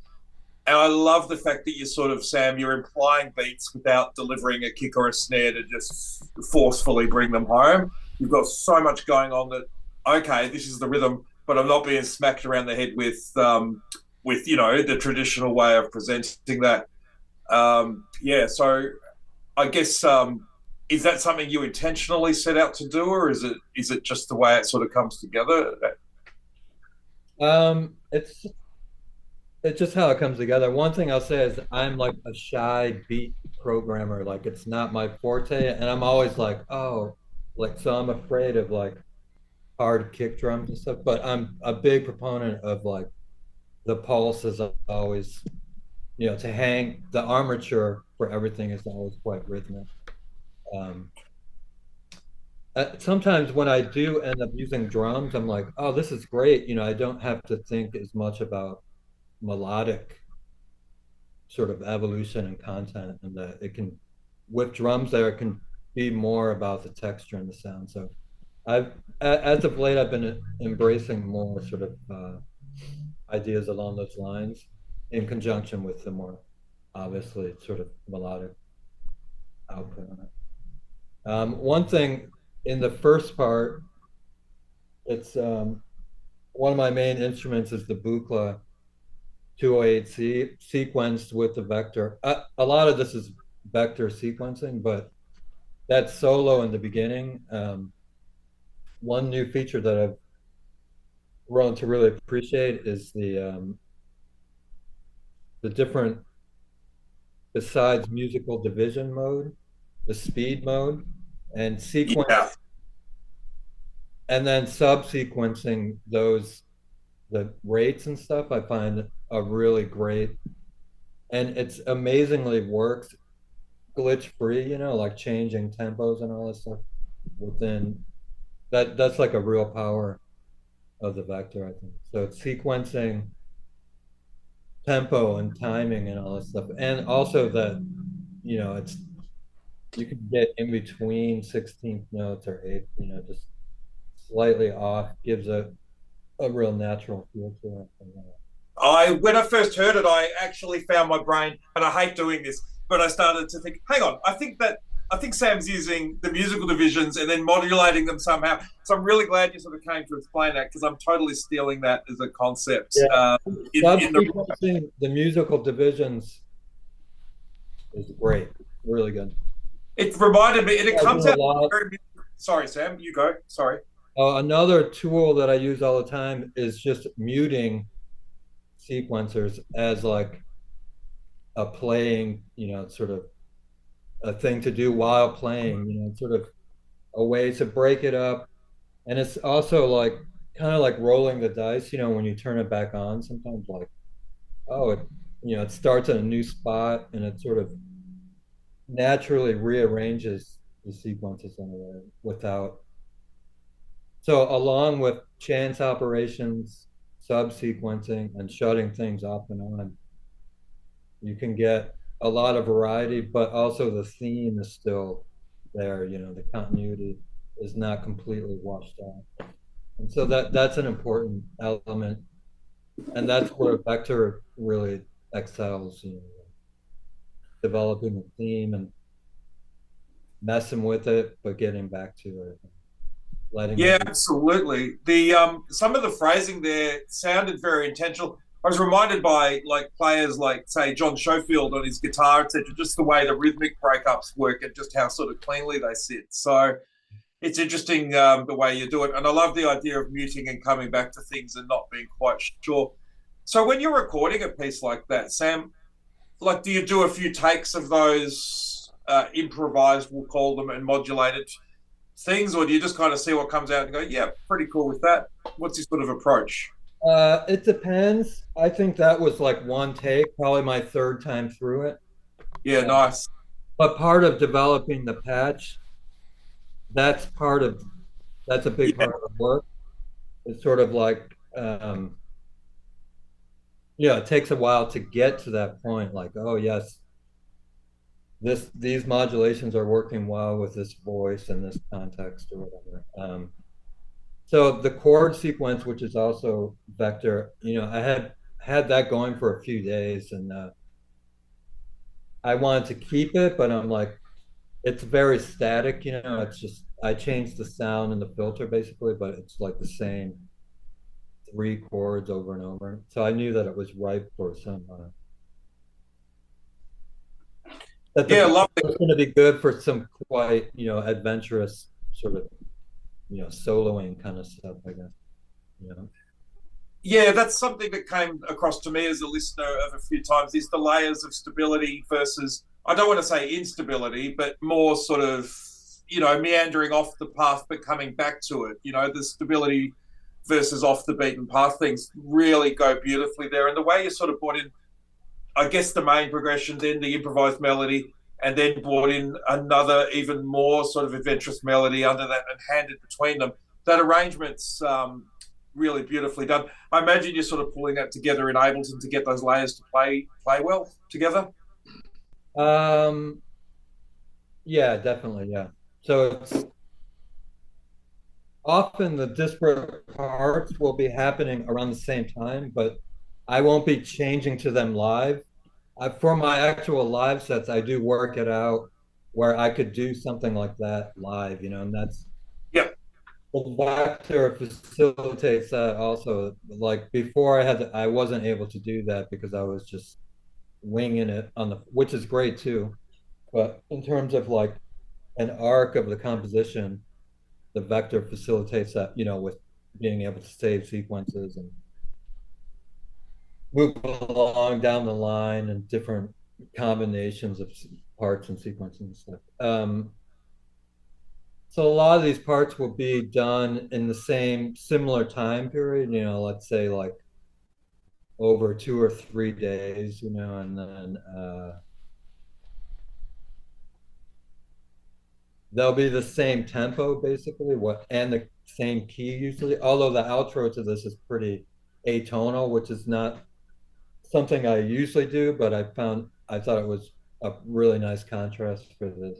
And I love the fact that Sam, you're implying beats without delivering a kick or a snare to just forcefully bring them home. You've got so much going on that, okay, this is the rhythm, but I'm not being smacked around the head with the traditional way of presenting that. So I guess is that something you intentionally set out to do, or is it just the way it sort of comes together? It's just how it comes together. One thing I'll say is I'm like a shy beat programmer. Like it's not my forte, and I'm always like, oh, like so I'm afraid of like hard kick drums and stuff. But I'm a big proponent of like the pulse is always, to hang the armature for everything is always quite rhythmic. Sometimes when I do end up using drums, I'm like, oh, this is great. I don't have to think as much about melodic sort of evolution and content, and that it can, with drums there, it can be more about the texture and the sound. So as of late, I've been embracing more sort of ideas along those lines in conjunction with the more obviously sort of melodic output on it. One thing in the first part, it's one of my main instruments is the Buchla 208C sequenced with the vector. A lot of this is vector sequencing, but that solo in the beginning, one new feature that I've grown to really appreciate is the different, besides musical division mode, the speed mode, and sequence, and then sub-sequencing the rates and stuff. I find a really great, and it's amazingly works glitch free, like changing tempos and all this stuff within that's like a real power of the vector, I think. So it's sequencing, tempo and timing and all this stuff, and also that it's, you can get in between 16th notes or 8th, just slightly off, gives a real natural feel to it. When I first heard it, I actually found my brain, and I hate doing this, but I started to think, hang on, I think Sam's using the musical divisions and then modulating them somehow. So I'm really glad you sort of came to explain that, because I'm totally stealing that as a concept. Yeah. The musical divisions is great, really good. It reminded me, and it comes out very. Sorry, Sam, you go. Sorry. Another tool that I use all the time is just muting sequencers as like a playing, sort of a thing to do while playing, sort of a way to break it up. And it's also like kind of like rolling the dice, when you turn it back on, sometimes like, oh, it starts in a new spot and it sort of naturally rearranges the sequences in a way without. So along with chance operations, sub-sequencing, and shutting things off and on, you can get a lot of variety, but also the theme is still there. The continuity is not completely washed out. And so that's an important element. And that's where vector really excels, developing a theme and messing with it, but getting back to it. Absolutely. Some of the phrasing there sounded very intentional. I was reminded by like players like, say, John Schofield on his guitar, etc., just the way the rhythmic breakups work and just how sort of cleanly they sit. So it's interesting the way you do it. And I love the idea of muting and coming back to things and not being quite sure. So when you're recording a piece like that, Sam, like, do you do a few takes of those improvised, we'll call them, and modulated things, or do you just kind of see what comes out and go, yeah, pretty cool with that? What's your sort of approach? It depends. I think that was like one take, probably my third time through it. Yeah, Uh, nice. but part of developing the patch, that's part of that's a big Yeah, part of the work. It's sort of like yeah, it takes a while to get to that point. Like, oh yes, these modulations are working well with this voice and this context or whatever. So the chord sequence, which is also vector, I had that going for a few days, and I wanted to keep it, but I'm like, it's very static. It's just I changed the sound and the filter basically, but it's like the same three chords over and over. So I knew that it was ripe for some that the yeah, vector lovely. was going to be good for some quite adventurous sort of soloing kind of stuff, I guess. You know. Yeah, that's something that came across to me as a listener of a few times is the layers of stability versus, I don't want to say instability, but more sort of, meandering off the path but coming back to it. The stability versus off the beaten path things really go beautifully there. And the way you sort of brought in, I guess, the main progression, then the improvised melody, and then brought in another even more sort of adventurous melody under that and handed between them. That arrangement's really beautifully done. I imagine you're sort of pulling that together in Ableton to get those layers to play well together. Um, yeah, definitely, yeah. So it's often the disparate parts will be happening around the same time, but I won't be changing to them live. For my actual live sets, I do work it out where I could do something like that live, and that's Yep. the vector facilitates that also. Like before, I wasn't able to do that because I was just winging it which is great too. But in terms of like an arc of the composition, the vector facilitates that, with being able to save sequences and move along down the line and different combinations of parts and sequences and stuff. So a lot of these parts will be done in the same similar time period, let's say like over 2 or 3 days, and then they'll be the same tempo basically, and the same key usually. Although the outro to this is pretty atonal, which is not something I usually do, but I thought it was a really nice contrast for this.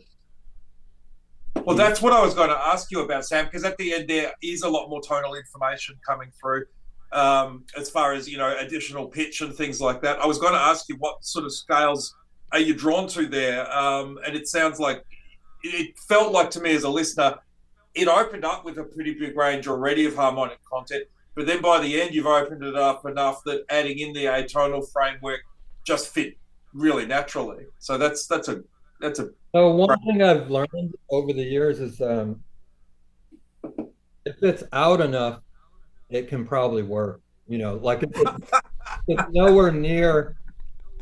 Well, that's what I was going to ask you about, Sam, because at the end there is a lot more tonal information coming through, as far as additional pitch and things like that. I was going to ask you what sort of scales are you drawn to there, and it sounds like it felt like to me as a listener, it opened up with a pretty big range already of harmonic content, but then by the end you've opened it up enough that adding in the atonal framework just fit really naturally. So that's a So one thing I've learned over the years is if it's out enough, it can probably work. Like if it's nowhere near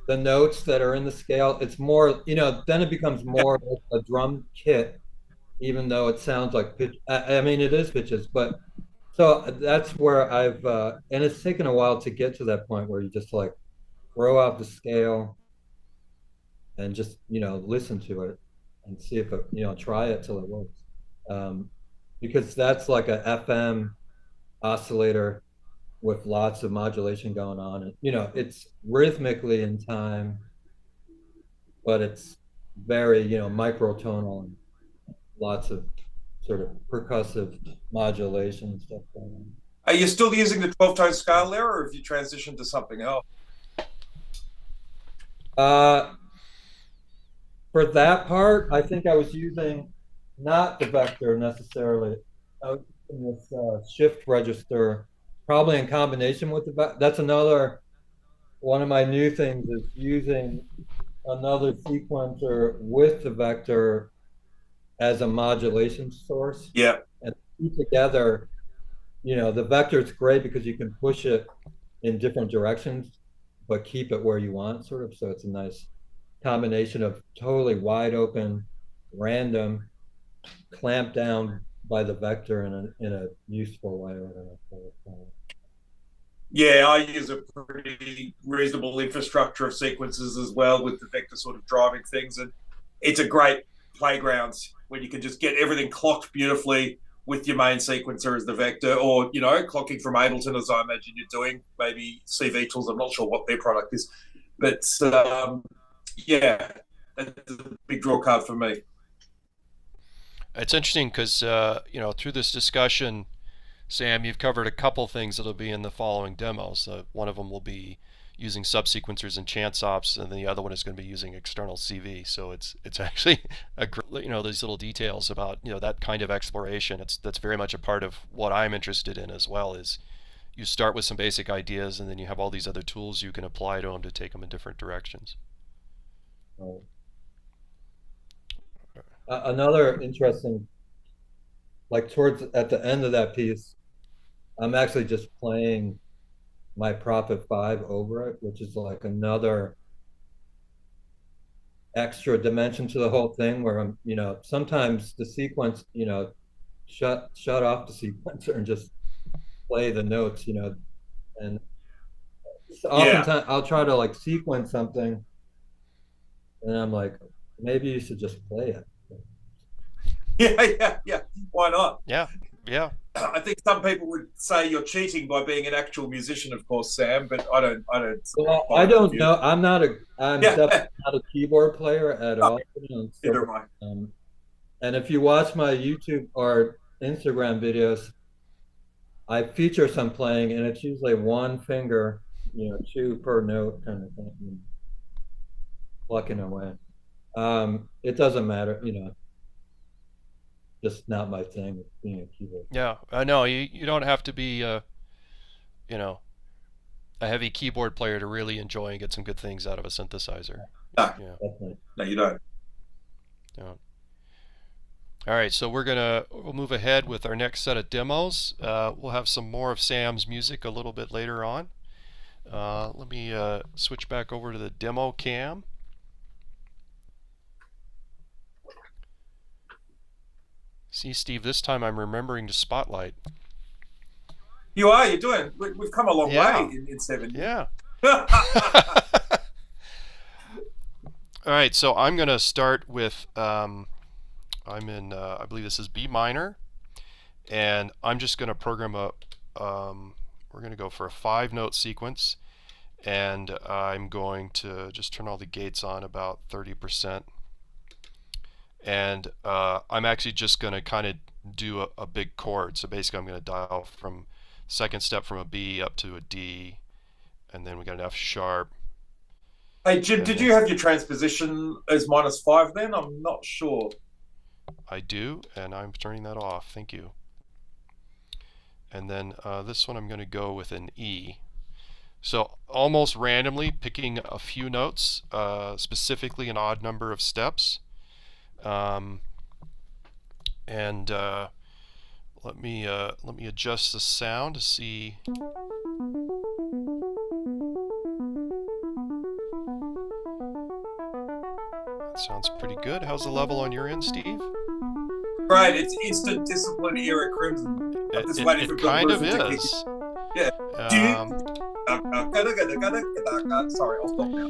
the notes that are in the scale, it's more, then it becomes more like a drum kit, even though it sounds like pitch. I mean, it is pitches, but so that's where and it's taken a while to get to that point where you just like throw out the scale and just, listen to it and see if it, try it till it works. Because that's like a FM oscillator with lots of modulation going on. And, it's rhythmically in time, but it's very, microtonal and lots of sort of percussive modulation and stuff going on. Are you still using the 12-tone scale there, or have you transitioned to something else? For that part, I think I was using not the vector necessarily. I was using this shift register, probably in combination with the vector. That's another one of my new things is using another sequencer with the vector as a modulation source. Yeah. And together, the vector is great because you can push it in different directions, but keep it where you want, sort of. So it's a nice combination of totally wide open, random, clamped down by the vector in a useful way. Yeah, I use a pretty reasonable infrastructure of sequences as well, with the vector sort of driving things, and it's a great playground when you can just get everything clocked beautifully with your main sequencer as the vector, or clocking from Ableton, as I imagine you're doing, maybe CV Tools. I'm not sure what their product is, but yeah, that's a big draw card for me. It's interesting because through this discussion, Sam, you've covered a couple things that'll be in the following demos. One of them will be using subsequencers and chance ops, and the other one is going to be using external CV. So it's actually these little details about that kind of exploration. That's very much a part of what I'm interested in as well. Is you start with some basic ideas, and then you have all these other tools you can apply to them to take them in different directions. Right. Another interesting, like towards at the end of that piece, I'm actually just playing my Prophet 5 over it, which is like another extra dimension to the whole thing where I'm, sometimes the sequence, shut off the sequencer and just play the notes, and oftentimes I'll try to like sequence something and I'm like, maybe you should just play it. Yeah. Why not? Yeah. I think some people would say you're cheating by being an actual musician, of course, Sam. But I don't. Well, I don't know. I'm definitely not a keyboard player at all. Neither am I. And if you watch my YouTube or Instagram videos, I feature some playing, and it's usually one finger, two per note kind of thing, plucking away. It doesn't matter, just not my thing, being a keyboard. Yeah, I know. You don't have to be a heavy keyboard player to really enjoy and get some good things out of a synthesizer. No, definitely. No, you don't. Yeah. All right, so we'll move ahead with our next set of demos. We'll have some more of Sam's music a little bit later on. Let me switch back over to the demo cam. See, Steve, this time I'm remembering to spotlight. You are. You're doing. We've come a long way in 7 years. Yeah. All right, so I'm going to start with, I'm in, I believe this is B minor, and I'm just going to program we're going to go for a 5-note sequence, and I'm going to just turn all the gates on about 30%. And I'm actually just going to kind of do a big chord. So basically I'm going to dial from second step from a B up to a D, and then we got an F sharp. Hey Jim, did you have your transposition as -5 then? I'm not sure. I do, and I'm turning that off. Thank you. And then this one I'm going to go with an E. So almost randomly picking a few notes, specifically an odd number of steps. Let me adjust the sound to see. That sounds pretty good. How's the level on your end, Steve? Great. It's instant discipline here at Crimson. It kind of is. Yeah. Sorry, I'll stop now.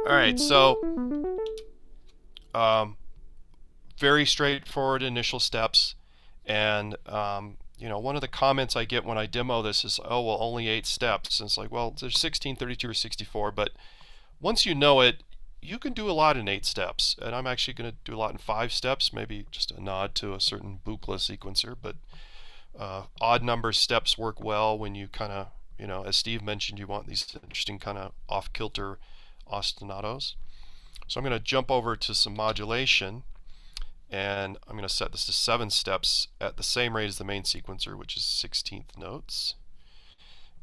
All right, so very straightforward initial steps, and one of the comments I get when I demo this is, oh well, only 8 steps, and it's like, well, there's 16, 32, or 64, but once you know it, you can do a lot in 8 steps, and I'm actually going to do a lot in 5 steps, maybe just a nod to a certain Buchla sequencer, but odd number steps work well when you kind of, as Steve mentioned, you want these interesting kind of off-kilter ostinatos. So I'm going to jump over to some modulation, and I'm going to set this to 7 steps at the same rate as the main sequencer, which is 16th notes.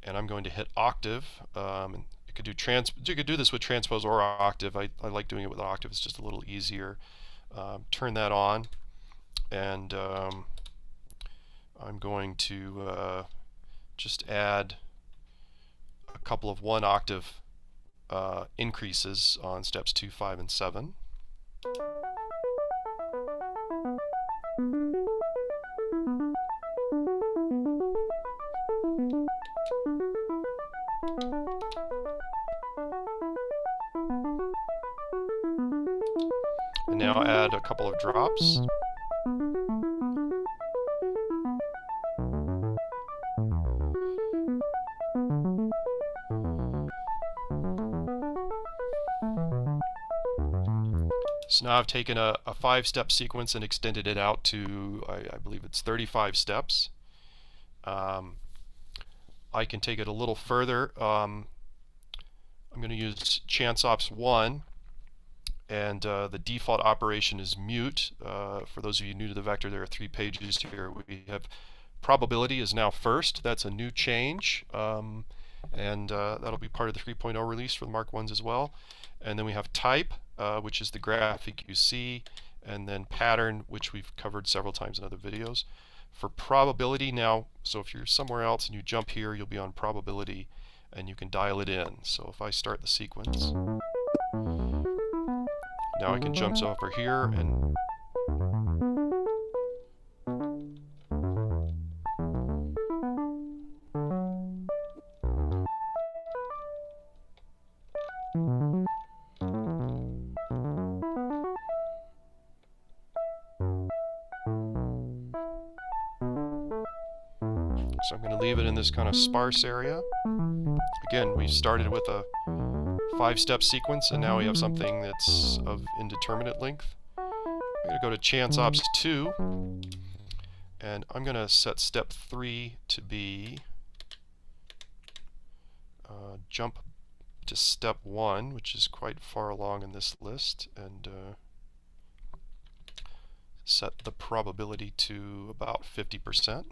And I'm going to hit octave. And you could do this with transpose or octave. I like doing it with octave. It's just a little easier. Turn that on, and I'm going to just add a couple of 1 octave increases on steps 2, 5, and 7. And now add a couple of drops. So now I've taken a 5-step sequence and extended it out to, I believe it's 35 steps. I can take it a little further. I'm going to use chance ops 1, and the default operation is mute. For those of you new to the vector, there are 3 pages here. We have probability is now first. That's a new change, and that'll be part of the 3.0 release for the Mark 1s as well. And then we have type, which is the graphic you see, and then pattern, which we've covered several times in other videos. For probability now, so if you're somewhere else and you jump here, you'll be on probability, and you can dial it in. So if I start the sequence, now I can jump over here and so I'm going to leave it in this kind of sparse area. Again, we started with a 5-step sequence, and now we have something that's of indeterminate length. I'm going to go to chance ops 2, and I'm going to set step 3 to be jump to step 1, which is quite far along in this list, and set the probability to about 50%.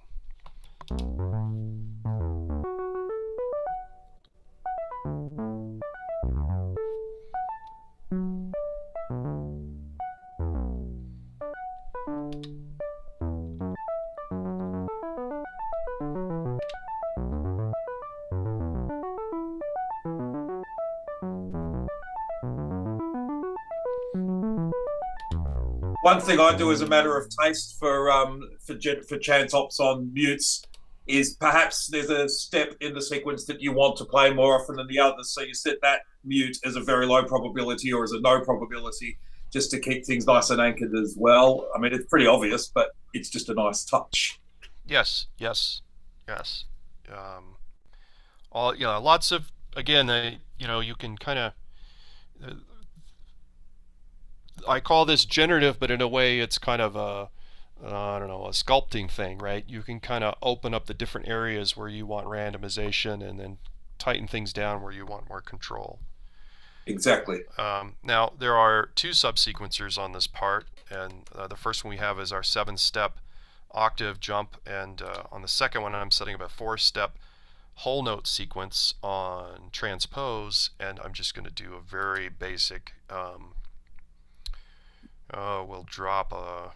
One thing I do as a matter of taste for chance ops on mutes is perhaps there's a step in the sequence that you want to play more often than the others, so you set that mute as a very low probability or as a no probability, just to keep things nice and anchored as well. I mean, it's pretty obvious, but it's just a nice touch. Yes. Lots of, again, you can kind of, I call this generative, but in a way it's kind of a, I don't know, a sculpting thing, right? You can kind of open up the different areas where you want randomization and then tighten things down where you want more control. Exactly. Now, there are 2 subsequencers on this part, and the first one we have is our 7-step octave jump, and on the second one I'm setting up a 4-step whole note sequence on transpose, and I'm just going to do a very basic, we'll drop a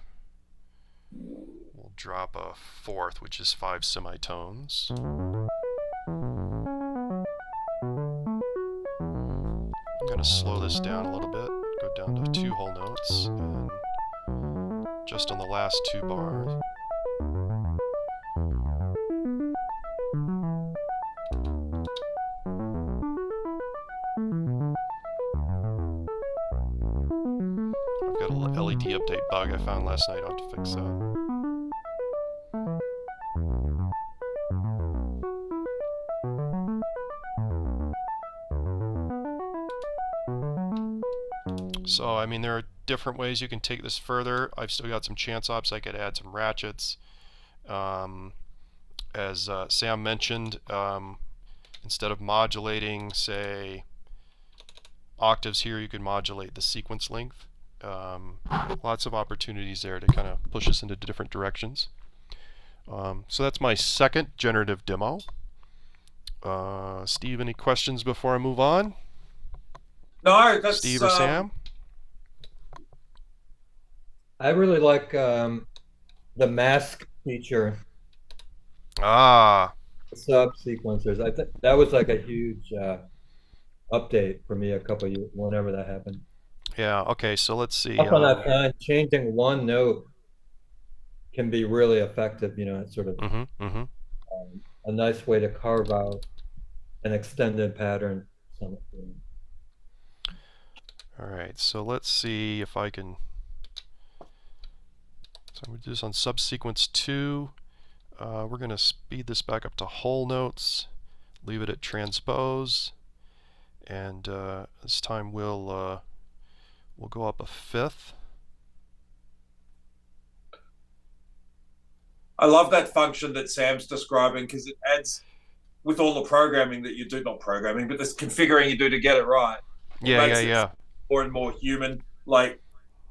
4th, which is 5 semitones. I'm going to slow this down a little bit, go down to 2 whole notes, and just on the last 2 bars. I've got a LED update bug I found last night, I'll have to fix that. So, I mean, there are different ways you can take this further. I've still got some chance ops. I could add some ratchets. As Sam mentioned, instead of modulating, say, octaves here, you could modulate the sequence length. Lots of opportunities there to kind of push us into different directions. So that's my second generative demo. Steve, any questions before I move on? No, that's Steve or Sam? I really like the mask feature. Ah, sub sequencers. I think that was like a huge update for me a couple of years, whenever that happened. Yeah. Okay. So let's see. Up on that time, changing one note can be really effective. It's sort of a nice way to carve out an extended pattern. All right. So let's see if I can. So I'm going to do this on subsequence 2. We're going to speed this back up to whole notes, leave it at transpose, and this time we'll go up a fifth. I love that function that Sam's describing because it adds, with all the programming that you do, not programming, but this configuring you do to get it right. Yeah. More and more human. Like,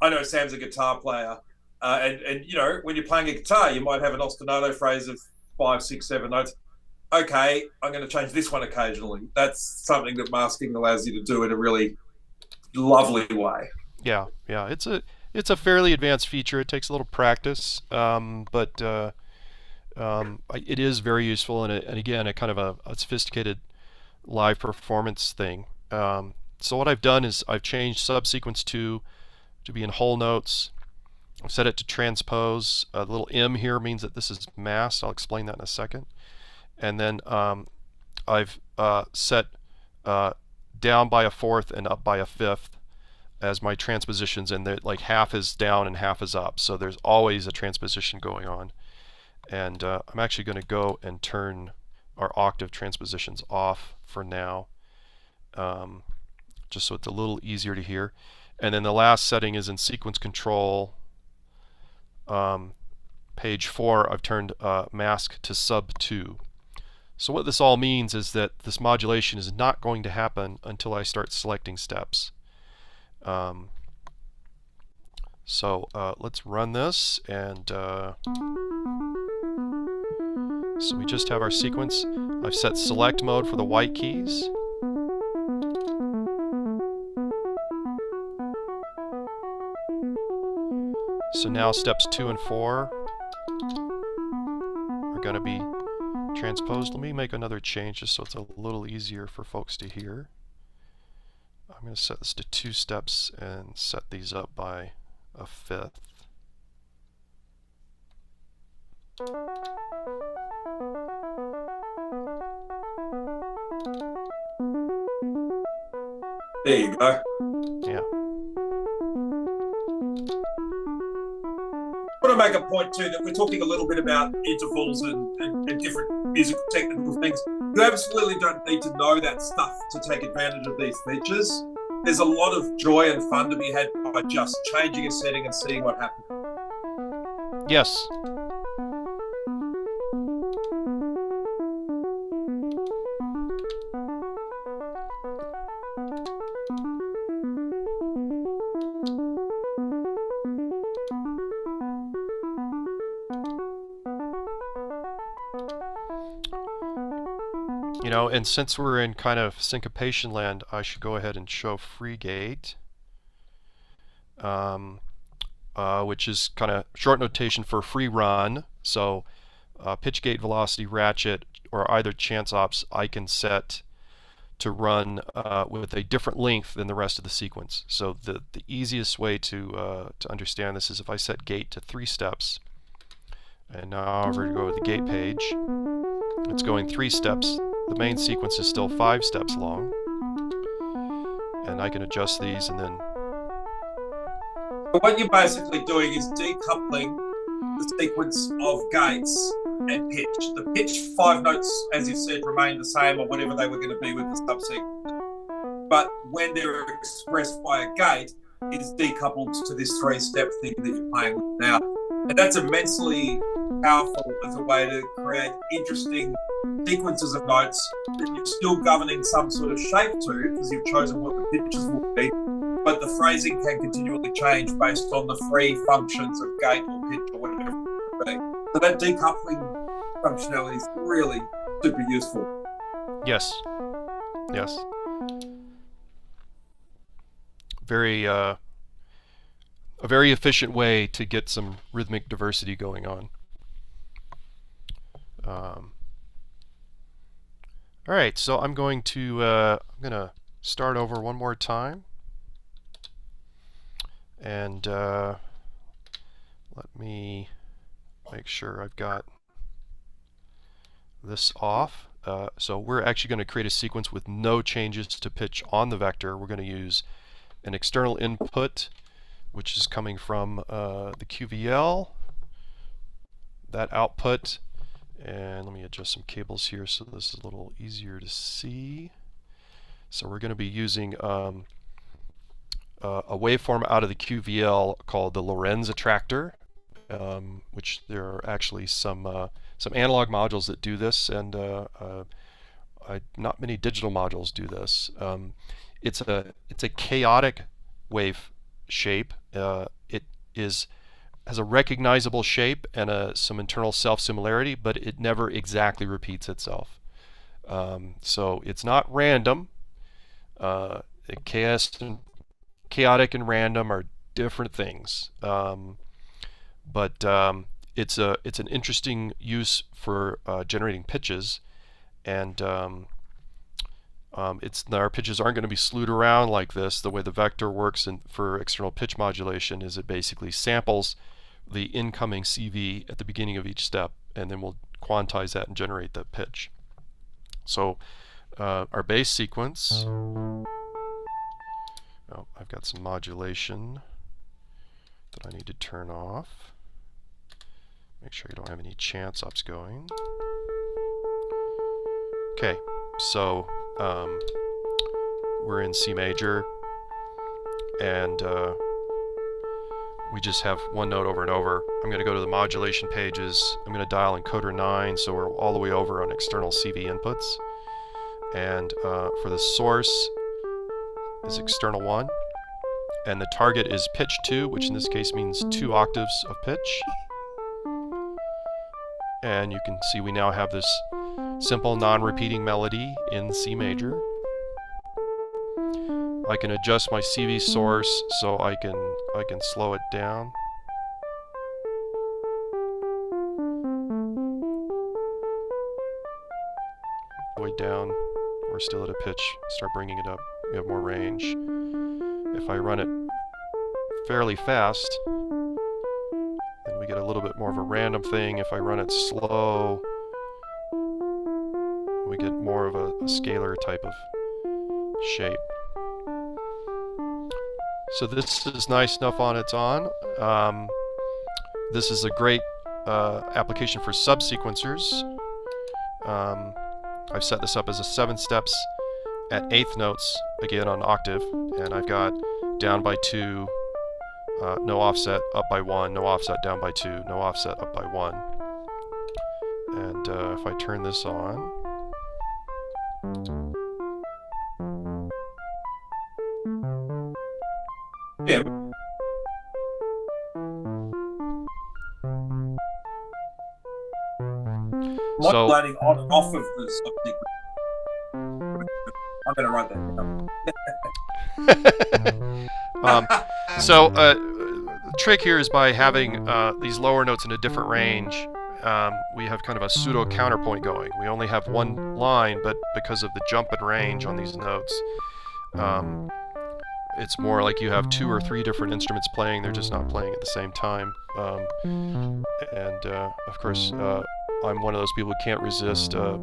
I know Sam's a guitar player, and when you're playing a guitar, you might have an ostinato phrase of 5, 6, 7 notes. Okay, I'm going to change this one occasionally. That's something that masking allows you to do in a really lovely way. Yeah. It's a fairly advanced feature. It takes a little practice, but it is very useful, and again, a kind of a sophisticated live performance thing. So what I've done is I've changed subsequence 2 to be in whole notes. I've set it to transpose. A little M here means that this is masked. I'll explain that in a second. And then I've set down by a fourth and up by a fifth as my transpositions, and like half is down and half is up. So there's always a transposition going on. And I'm actually going to go and turn our octave transpositions off for now, just so it's a little easier to hear. And then the last setting is in sequence control. Page 4, I've turned mask to sub 2. So what this all means is that this modulation is not going to happen until I start selecting steps. So let's run this, and so we just have our sequence. I've set select mode for the white keys. So now steps 2 and 4 are going to be transposed. Let me make another change just so it's a little easier for folks to hear. I'm going to set this to 2 steps and set these up by a fifth. There you go. Yeah. I want to make a point too that we're talking a little bit about intervals and different musical technical things. You absolutely don't need to know that stuff to take advantage of these features. There's a lot of joy and fun to be had by just changing a setting and seeing what happens. Yes. And since we're in kind of syncopation land, I should go ahead and show free gate, which is kind of short notation for free run. So pitch gate, velocity, ratchet, or either chance ops I can set to run with a different length than the rest of the sequence. So the easiest way to understand this is if I set gate to 3 steps, and now over to go to the gate page, it's going 3 steps. The main sequence is still 5 steps long, and I can adjust these, and then what you're basically doing is decoupling the sequence of gates and pitch. The pitch 5 notes, as you said, remain the same, or whatever they were going to be with the subsequence. But when they're expressed by a gate, it is decoupled to this 3-step thing that you're playing with now. And that's immensely powerful as a way to create interesting sequences of notes that you're still governing some sort of shape to, because you've chosen what the pitches will be, but the phrasing can continually change based on the free functions of gate or pitch or whatever it may be. So that decoupling functionality is really super useful. Yes. A very efficient way to get some rhythmic diversity going on. All right, so I'm going to start over one more time, and let me make sure I've got this off. So we're actually going to create a sequence with no changes to pitch on the vector. We're going to use an external input, which is coming from the QVL, that output, and let me adjust some cables here so this is a little easier to see. So we're going to be using a waveform out of the QVL called the Lorenz attractor, which there are actually some analog modules that do this, and not many digital modules do this. It's a chaotic wave shape. It has a recognizable shape and some internal self-similarity, but it never exactly repeats itself. So it's not random. Chaotic and random are different things. But it's an interesting use for generating pitches, and our pitches aren't going to be slewed around like this. The way the vector works for external pitch modulation is it basically samples the incoming CV at the beginning of each step, and then we'll quantize that and generate that pitch. So our base sequence, I've got some modulation that I need to turn off. Make sure you don't have any chance ups going. Okay, so we're in C major, and we just have one note over and over. I'm going to go to the modulation pages. I'm going to dial encoder 9, so we're all the way over on external CV inputs. And for the source is external 1, and the target is pitch 2, which in this case means 2 octaves of pitch. And you can see we now have this simple non-repeating melody in C major. I can adjust my CV source so I can slow it down. Way down, we're still at a pitch. Start bringing it up. We have more range. If I run it fairly fast, then we get a little bit more of a random thing. If I run it slow, we get more of a scalar type of shape. So this is nice enough on its own. This is a great application for subsequencers. I've set this up as a 7 steps at 8th notes, again on octave, and I've got down by 2, no offset, up by 1, no offset, down by 2, no offset, up by 1. And if I turn this on, Yeah. Modulating on and off of the subsequence. I'm going to write that down. So the trick here is by having these lower notes in a different range, we have kind of a pseudo counterpoint going. We only have one line, but because of the jump in range on these notes, it's more like you have 2 or 3 different instruments playing. They're just not playing at the same time. And of course, I'm one of those people who can't resist a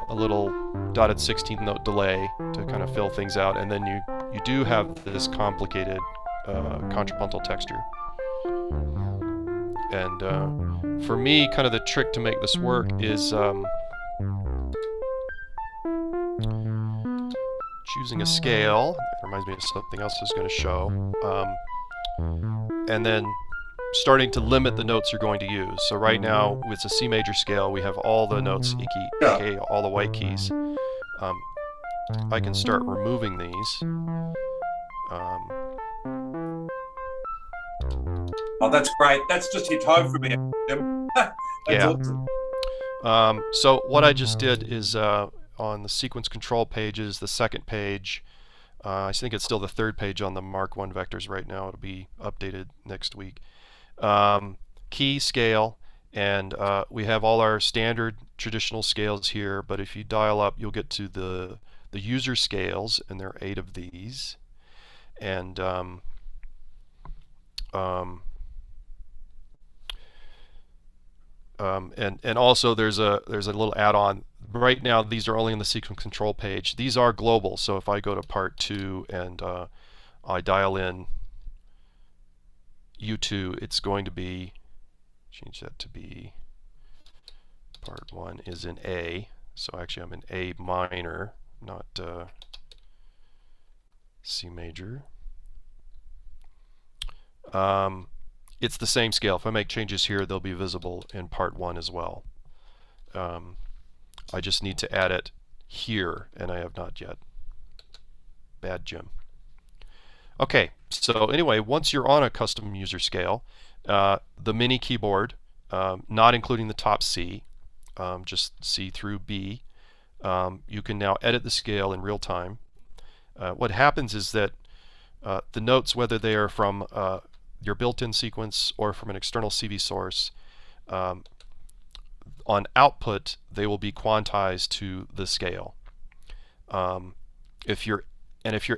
little dotted 16th note delay to kind of fill things out. And then you do have this complicated contrapuntal texture. And for me, kind of the trick to make this work is choosing a scale. That reminds me of something else I was going to show. And then starting to limit the notes you're going to use. So right now, with the C major scale, we have all the notes, aka all the white keys. I can start removing these. Oh, that's great. That's just hit home for me. Yeah. Awesome. So what I just did is on the sequence control pages, the second page, I think it's still the third page on the Mark 1 vectors right now. It'll be updated next week. Key, scale, and we have all our standard traditional scales here, but if you dial up, you'll get to the user scales, and there are 8 of these. And and also there's a little add-on. Right now these are only on the sequence control page. These are global, so if I go to part 2 and I dial in U2, it's going to be, change that to be, part 1 is in A, so actually I'm in A minor, not C major. It's the same scale. If I make changes here, they'll be visible in part 1 as well. I just need to add it here, and I have not yet. Bad Jim. Okay, so anyway, once you're on a custom user scale, the mini keyboard, not including the top C, just C through B, you can now edit the scale in real time. What happens is that the notes, whether they are from your built-in sequence or from an external CV source, on output they will be quantized to the scale. If you're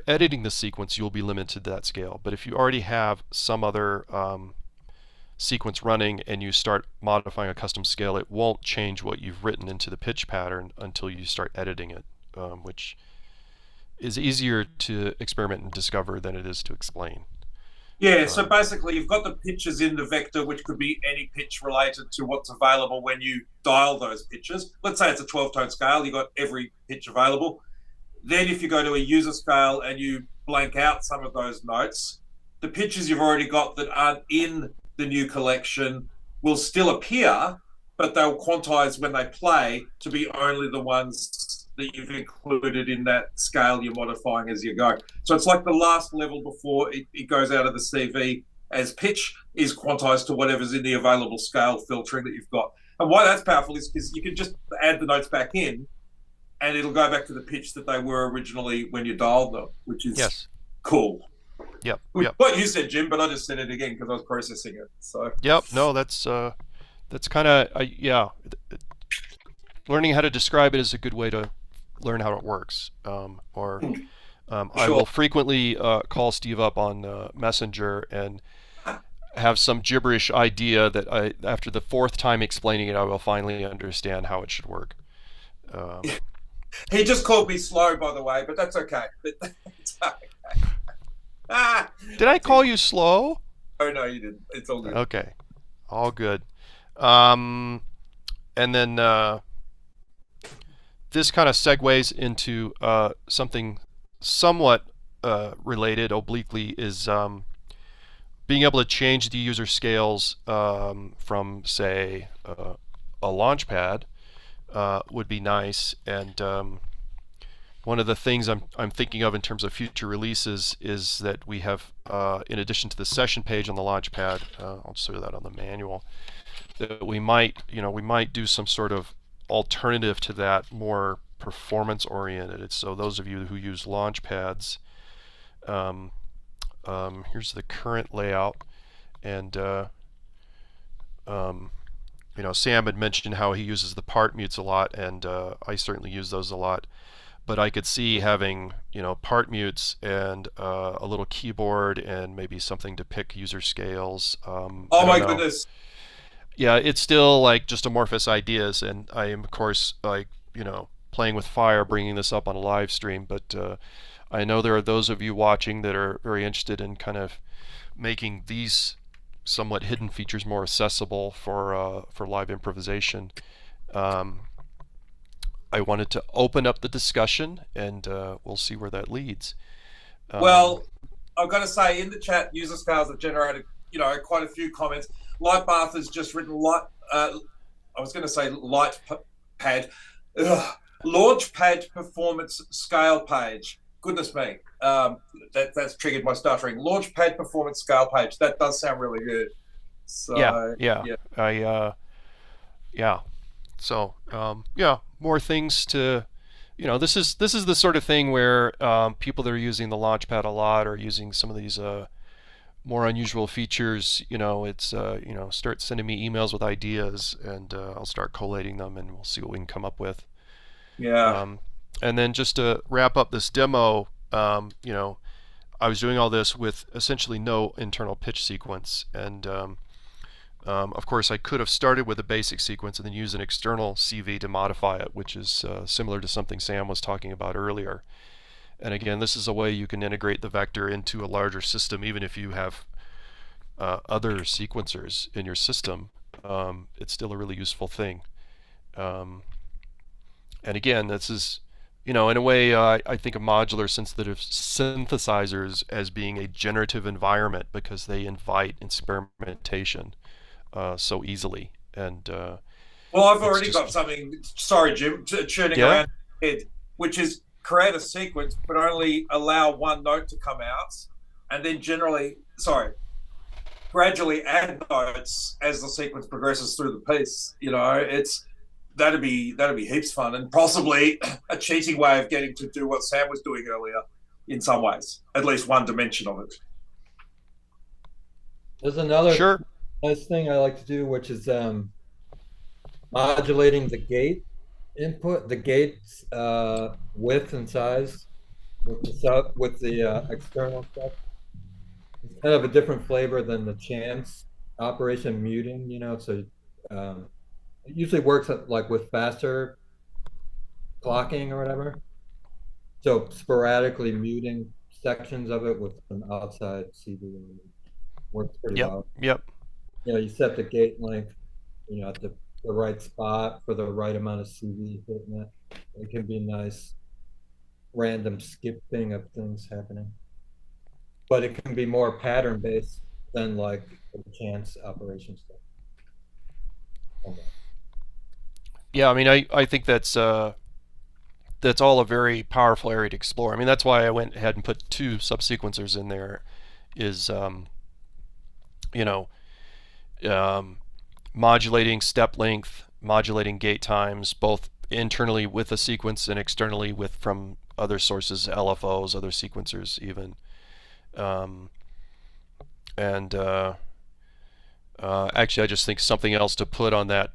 editing the sequence, you'll be limited to that scale. But if you already have some other sequence running and you start modifying a custom scale, it won't change what you've written into the pitch pattern until you start editing it, which is easier to experiment and discover than it is to explain. Yeah, so basically you've got the pitches in the vector, which could be any pitch related to what's available when you dial those pitches. Let's say it's a 12-tone scale, you've got every pitch available. Then if you go to a user scale and you blank out some of those notes, the pitches you've already got that aren't in the new collection will still appear, but they'll quantize when they play to be only the ones that you've included in that scale you're modifying as you go. So it's like the last level before it goes out of the CV as pitch is quantized to whatever's in the available scale filtering that you've got. And why that's powerful is because you can just add the notes back in and it'll go back to the pitch that they were originally when you dialed them, which is cool. Yep. What you said, Jim, but I just said it again because I was processing it. So. Yep. No, that's kind of yeah. Learning how to describe it is a good way to learn how it works. I will frequently call Steve up on Messenger and have some gibberish idea that after the 4th time explaining it, I will finally understand how it should work. He just called me slow, by the way, but that's okay. It's okay. Did I call you slow? Oh, no, you didn't. It's all good. Okay. All good. And then this kind of segues into something somewhat related obliquely, is being able to change the user scales from, say, a launchpad would be nice. And one of the things I'm thinking of in terms of future releases is that we have, in addition to the session page on the launchpad, I'll just show that on the manual, that we might do some sort of alternative to that, more performance oriented. So those of you who use launch pads, here's the current layout, and Sam had mentioned how he uses the part mutes a lot, and I certainly use those a lot, but I could see having part mutes and a little keyboard and maybe something to pick user scales. Oh my goodness. Yeah, it's still like just amorphous ideas, and I am of course playing with fire, bringing this up on a live stream, but I know there are those of you watching that are very interested in kind of making these somewhat hidden features more accessible for live improvisation. I wanted to open up the discussion, and we'll see where that leads. Well, I've got to say, in the chat, user scales have generated quite a few comments. Lightbath has just written Launchpad performance scale page. Goodness me, that's triggered my stuttering. Launchpad performance scale page. That does sound really good. So, So more things to, this is the sort of thing where people that are using the Launchpad a lot are using some of these more unusual features, it's start sending me emails with ideas, and I'll start collating them, and we'll see what we can come up with. Yeah. And then just to wrap up this demo, I was doing all this with essentially no internal pitch sequence, and of course I could have started with a basic sequence and then use an external CV to modify it, which is similar to something Sam was talking about earlier. And again, this is a way you can integrate the vector into a larger system, even if you have other sequencers in your system. It's still a really useful thing. And again, this is, in a way, I think of modular synthesizers as being a generative environment because they invite experimentation so easily. And well, I've already got something. Sorry, Jim, churning around in my head, which is create a sequence, but only allow one note to come out, and then gradually add notes as the sequence progresses through the piece. That'd be heaps fun, and possibly a cheating way of getting to do what Sam was doing earlier in some ways, at least one dimension of it. There's another Sure. nice thing I like to do, which is modulating the gate input, the gate's width and size with the external stuff. It's kind of a different flavor than the chance operation muting, so it usually works like with faster clocking or whatever. So sporadically muting sections of it with an outside CV works pretty well. Yep. You set the gate length, at the right spot for the right amount of CV hitting it. It can be nice random skipping of things happening. But it can be more pattern based than like the chance operation stuff. Yeah, I mean, I think that's all a very powerful area to explore. I mean, that's why I went ahead and put 2 subsequencers in there, is modulating step length, modulating gate times, both internally with a sequence and externally from other sources, LFOs, other sequencers even. Actually, I just think something else to put on that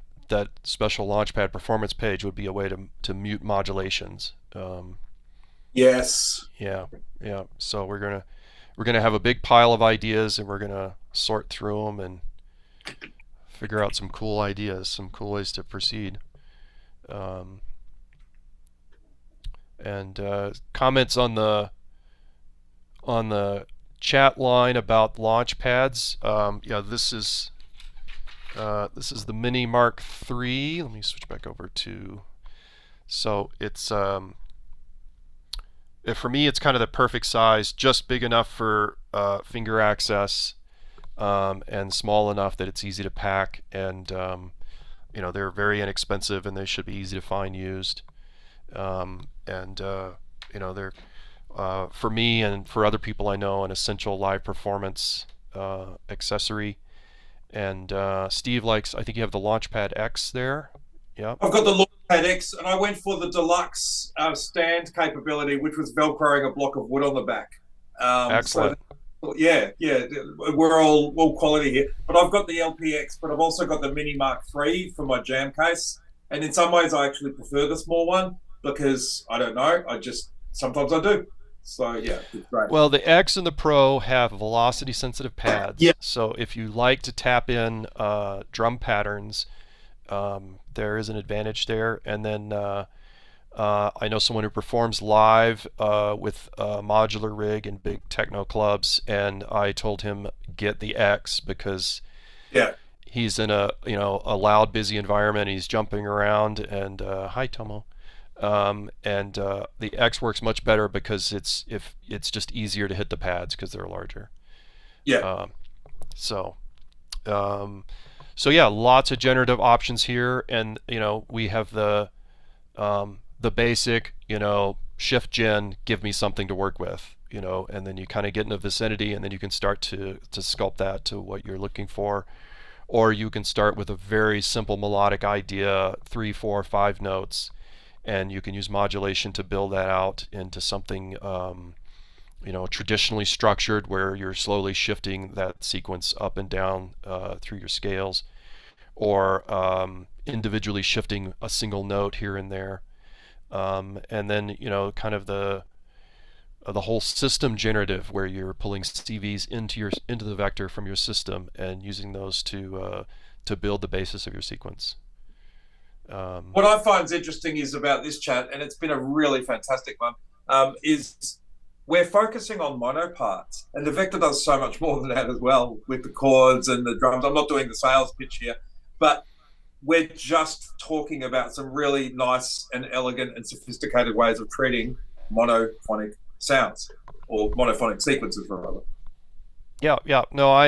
special Launchpad performance page would be a way to mute modulations. Yes. Yeah. So we're gonna have a big pile of ideas, and we're gonna sort through them and figure out some cool ideas, some cool ways to proceed. And comments on the chat line about launch pads. This is the Mini Mark III. Let me switch back over to. So it's for me, it's kind of the perfect size, just big enough for finger access, and small enough that it's easy to pack. And they're very inexpensive, and they should be easy to find used. They're for me and for other people I know, an essential live performance accessory. And Steve likes, I think you have the Launchpad X there. Yeah. I've got the Launchpad X, and I went for the deluxe stand capability, which was Velcroing a block of wood on the back. Excellent. So, yeah, we're all quality here. But I've got the LPX, but I've also got the Mini Mark III for my jam case. And in some ways, I actually prefer the small one because, I don't know, sometimes I do. So yeah, it's great. Well, the X and the Pro have velocity sensitive pads. Yeah. So if you like to tap in drum patterns, there is an advantage there. And then I know someone who performs live with a modular rig in big techno clubs, and I told him get the X because he's in a loud, busy environment. He's jumping around, and hi Tomo. The X works much better because it's just easier to hit the pads because they're larger. Yeah. So yeah, lots of generative options here, and we have the basic shift gen, give me something to work with, and then you kind of get in a vicinity, and then you can start to sculpt that to what you're looking for. Or you can start with a very simple melodic idea, 3, 4, 5 notes, and you can use modulation to build that out into something traditionally structured, where you're slowly shifting that sequence up and down through your scales, or individually shifting a single note here and there. And then, kind of the whole system generative, where you're pulling CVs into the vector from your system and using those to build the basis of your sequence. What I find interesting is about this chat, and it's been a really fantastic one, is we're focusing on mono parts, and the vector does so much more than that as well, with the chords and the drums. I'm not doing the sales pitch here, but we're just talking about some really nice and elegant and sophisticated ways of treating monophonic sounds, or monophonic sequences rather. Yeah. No,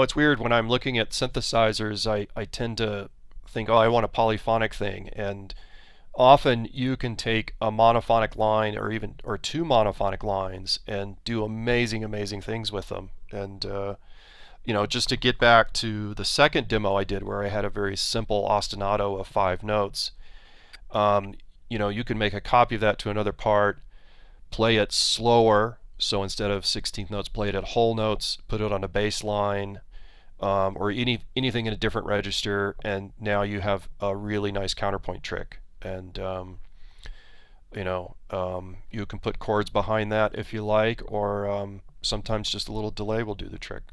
it's weird when I'm looking at synthesizers. I tend to think, oh, I want a polyphonic thing, and often you can take a monophonic line or two monophonic lines and do amazing things with them. And just to get back to the second demo I did, where I had a very simple ostinato of 5 notes, you can make a copy of that to another part, play it slower. So instead of 16th notes, play it at whole notes, put it on a bass line, or anything in a different register, and now you have a really nice counterpoint trick. And you can put chords behind that if you like, or sometimes just a little delay will do the trick.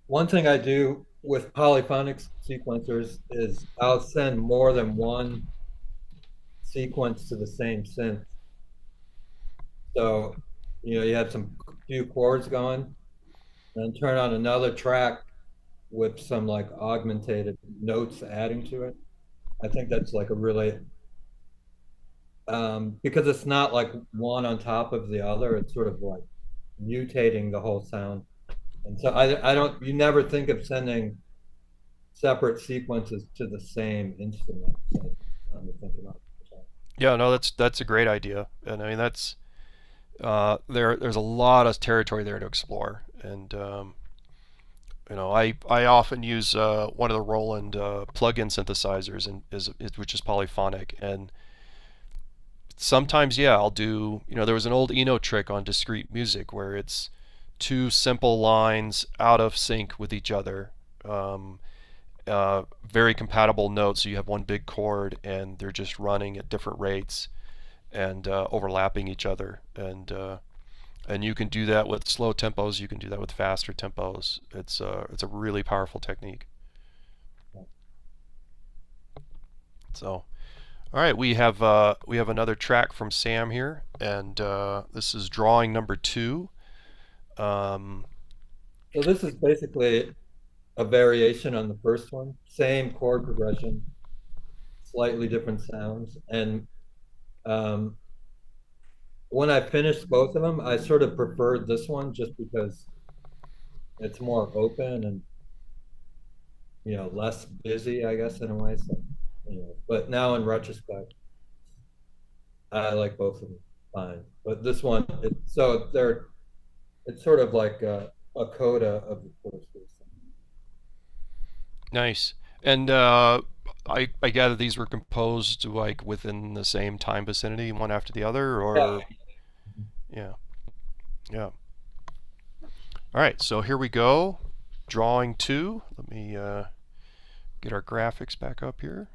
One thing I do with polyphonic sequencers is I'll send more than one sequence to the same synth. So, you have some few chords going, and turn on another track with some like augmented notes adding to it. I think that's like a really, because it's not like one on top of the other, it's sort of like mutating the whole sound. And so you never think of sending separate sequences to the same instrument. So yeah, no, that's a great idea. And I mean, that's, there's a lot of territory there to explore. And, I often use one of the Roland plug-in synthesizers, which is polyphonic, and sometimes, I'll do, there was an old Eno trick on discrete music where it's 2 simple lines out of sync with each other, very compatible notes, so you have one big chord and they're just running at different rates and overlapping each other, and you can do that with slow tempos, you can do that with faster tempos. It's a really powerful technique. So, all right, we have another track from Sam here, and this is drawing number 2. So this is basically a variation on the first one, same chord progression, slightly different sounds, and when I finished both of them, I sort of preferred this one just because it's more open and less busy, I guess, in a way. So, but now in retrospect, I like both of them fine. But this one, it's sort of like a coda of the first. Nice. And I gather these were composed like within the same time vicinity, one after the other, or yeah. All right, so here we go. Drawing 2. Let me get our graphics back up here.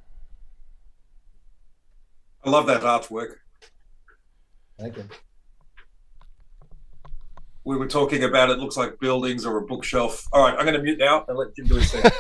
I love that artwork. Thank you. We were talking about it looks like buildings or a bookshelf. All right, I'm going to mute now and let Jim do his thing.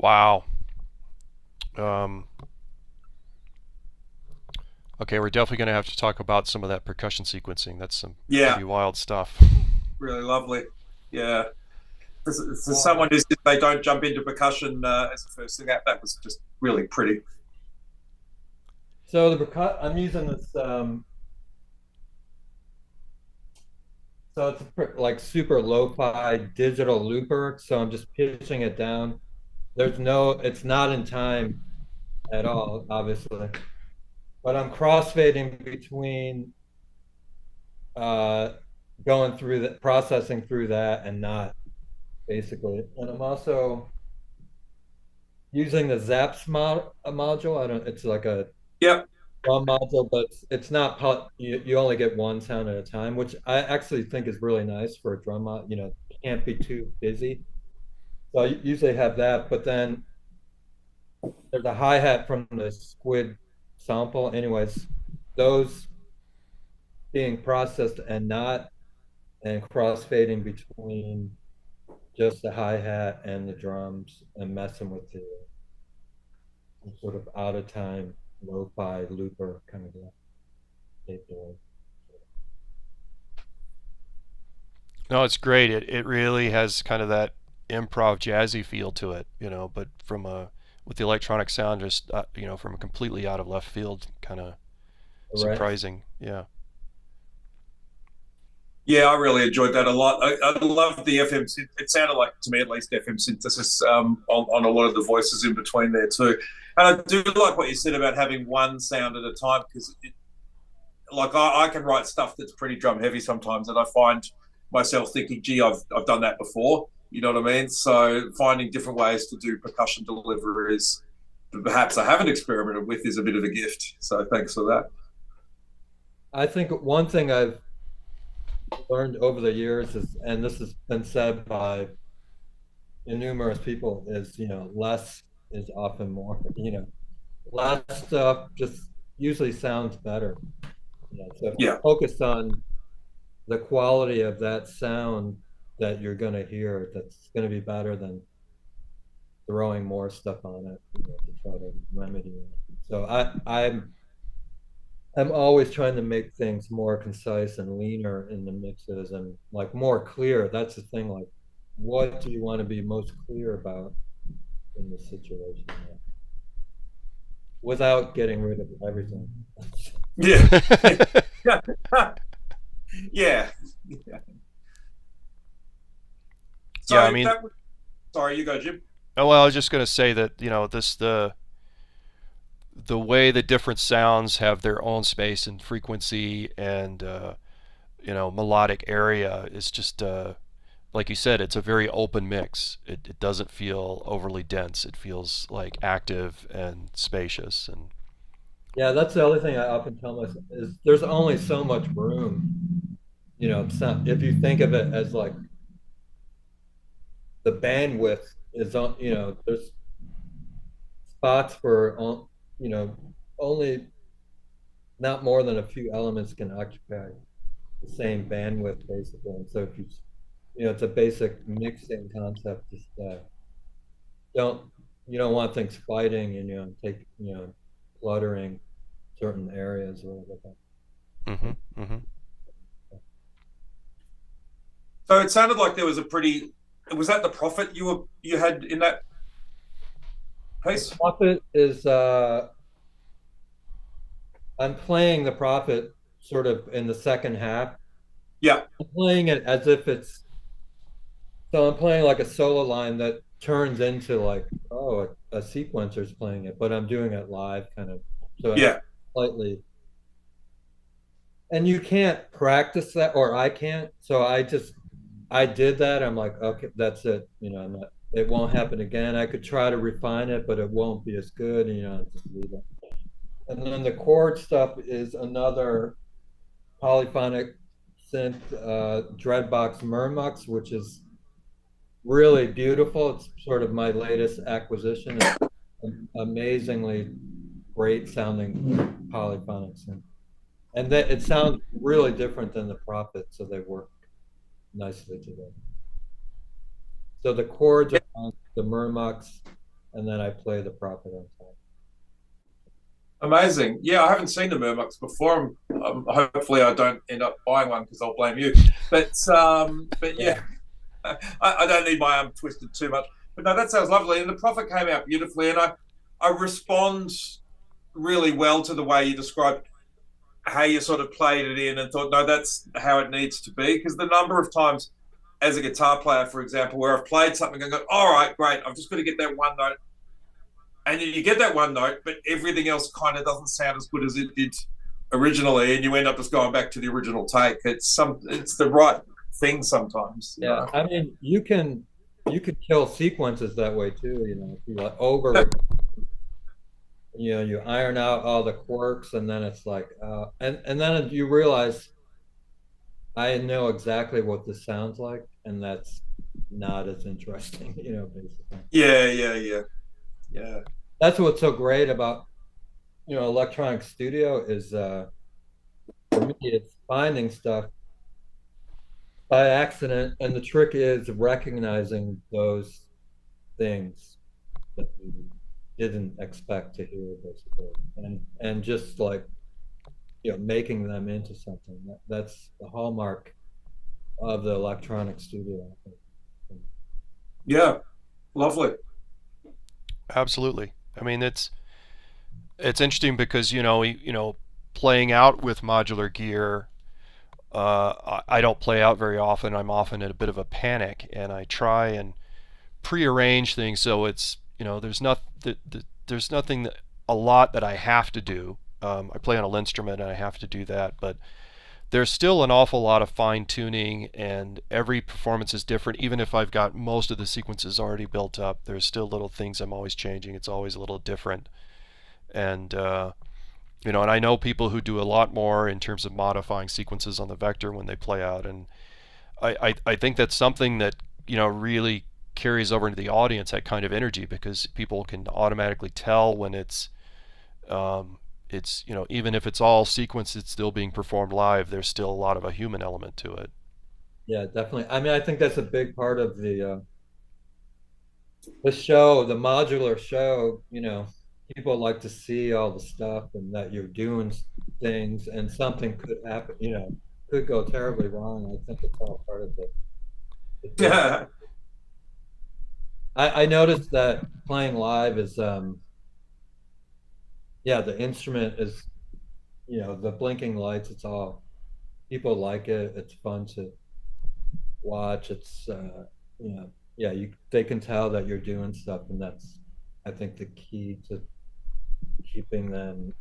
Wow. Um, okay, we're definitely going to have to talk about some of that percussion sequencing. That's some Yeah, pretty wild stuff. really lovely. Yeah. For Uh, someone who said they don't jump into percussion as the first thing, that was just really pretty. so I'm using this. So it's like super lo-fi digital looper. So I'm just pitching it down. It's not in time at all, obviously. But I'm crossfading between uh, going through the processing through that and not basically. And I'm also using the module. I don't. It's like a Yep. drum module, but it's not. You only get one sound at a time, which I actually think is really nice for a drum mod. Can't be too busy. So I usually have that, but then there's a hi-hat from the squid sample. Anyways, those being processed and crossfading between just the hi-hat and the drums and messing with the sort of out of time lo-fi looper kind of deal. No, it's great. It really has kind of that improv jazzy feel to it, but with the electronic sound just from a completely out of left field kind of Right. surprising. Yeah. Yeah, I really enjoyed that a lot. I love the FM. It sounded like, to me at least, FM synthesis on a lot of the voices in between there too. And I do like what you said about having one sound at a time, because like I can write stuff that's pretty drum heavy sometimes, and I find myself thinking, "Gee, I've done that before." You know what I mean? So finding different ways to do percussion delivery is perhaps I haven't experimented with is a bit of a gift. So thanks for that. I think one thing I've learned over the years is, and this has been said by numerous people, is less is often more. Less stuff just usually sounds better. So if you Yeah. focus on the quality of that sound that you're going to hear, that's going to be better than throwing more stuff on it, to try to remedy it. So I'm always trying to make things more concise and leaner in the mixes and like more clear. That's the thing. Like, what do you want to be most clear about in this situation, without getting rid of everything? Yeah. Yeah. So Yeah, I mean, sorry, you go, Jim. oh, well, I was just going to say that the way the different sounds have their own space and frequency and melodic area is just like you said, it's a very open mix. It doesn't feel overly dense. It feels like active and spacious. And Yeah, that's the other thing I often tell myself is there's only so much room. If you think of it as like the bandwidth is on, there's spots for, only not more than a few elements can occupy the same bandwidth basically. And so if it's a basic mixing concept. Just don't you don't want things fighting and cluttering certain areas or whatever. mm-hmm, mm-hmm. So it sounded like there was a pretty. Was that the Prophet you had in that piece? Prophet is I'm playing the Prophet sort of in the second half. Yeah. I'm playing it as if I'm playing like a solo line that turns into like, oh, a sequencer's playing it, but I'm doing it live kind of. So Yeah. slightly. And you can't practice that, or I can't. So I did that. I'm like, okay, that's it. It won't happen again. I could try to refine it, but it won't be as good. Just leave it. And then the chord stuff is another polyphonic synth, Dreadbox Murmux, which is really beautiful. It's sort of my latest acquisition. It's amazingly great sounding polyphonic synth. And that it sounds really different than the Prophet, so they work nicely together. So the chords are on the Murmux, and then I play the Prophet on top. Amazing. Yeah, I haven't seen the Murmucks before. Hopefully, I don't end up buying one because I'll blame you. But yeah, I don't need my arm twisted too much. But no, that sounds lovely. And the Prophet came out beautifully, and I respond really well to the way you described how you sort of played it in and thought, no, that's how it needs to be. Because the number of times as a guitar player, for example, where I've played something and go, all right, great, I've just got to get that one note. And you get that one note, but everything else kind of doesn't sound as good as it did originally, and you end up just going back to the original take. It's the right thing sometimes. Yeah, I mean, you could kill sequences that way too. If you like over, you iron out all the quirks, and then it's like, and then you realize I know exactly what this sounds like, and that's not as interesting, basically. Yeah. That's what's so great about, electronic studio is, for me, it's finding stuff by accident, and the trick is recognizing those things that you didn't expect to hear, basically, and just like, making them into something. That's the hallmark of the electronic studio, I think. Yeah, lovely. Absolutely. I mean, it's interesting because playing out with modular gear, I don't play out very often. I'm often in a bit of a panic, and I try and prearrange things so it's there's nothing a lot that I have to do. I play on a instrument and I have to do that, but there's still an awful lot of fine tuning, and every performance is different. Even if I've got most of the sequences already built up, there's still little things I'm always changing. It's always a little different. And and I know people who do a lot more in terms of modifying sequences on the vector when they play out, and I think that's something that really carries over into the audience, that kind of energy, because people can automatically tell when it's even if it's all sequenced, it's still being performed live, there's still a lot of a human element to it. Yeah, definitely. I mean, I think that's a big part of the show, the modular show. People like to see all the stuff, and that you're doing things, and something could happen, could go terribly wrong. I think it's all part of the Yeah. I noticed that playing live is, the instrument is, the blinking lights, it's all, people like it. It's fun to watch. It's, they can tell that you're doing stuff, and that's, I think, the key to keeping them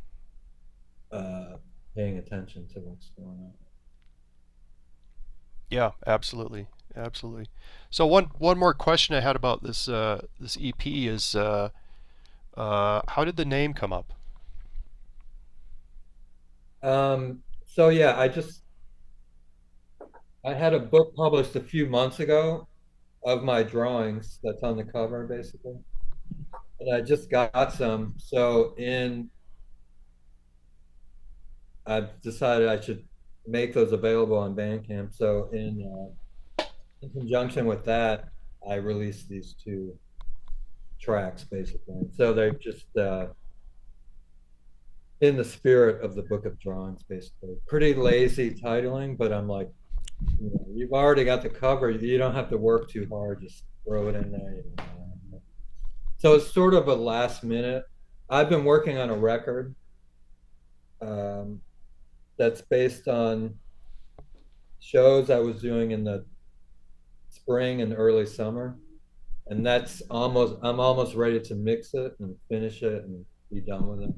paying attention to what's going on. Yeah, absolutely. So one more question I had about this EP is, how did the name come up? So yeah, I had a book published a few months ago of my drawings that's on the cover, basically, and I just got some. So I've decided I should make those available on Bandcamp. So in conjunction with that, I released these two tracks, basically. So they're just in the spirit of the book of drawings, basically. Pretty lazy titling, but I'm like, you've already got the cover. You don't have to work too hard. Just throw it in there. So it's sort of a last minute. I've been working on a record that's based on shows I was doing in the spring and early summer, and I'm almost ready to mix it and finish it and be done with it.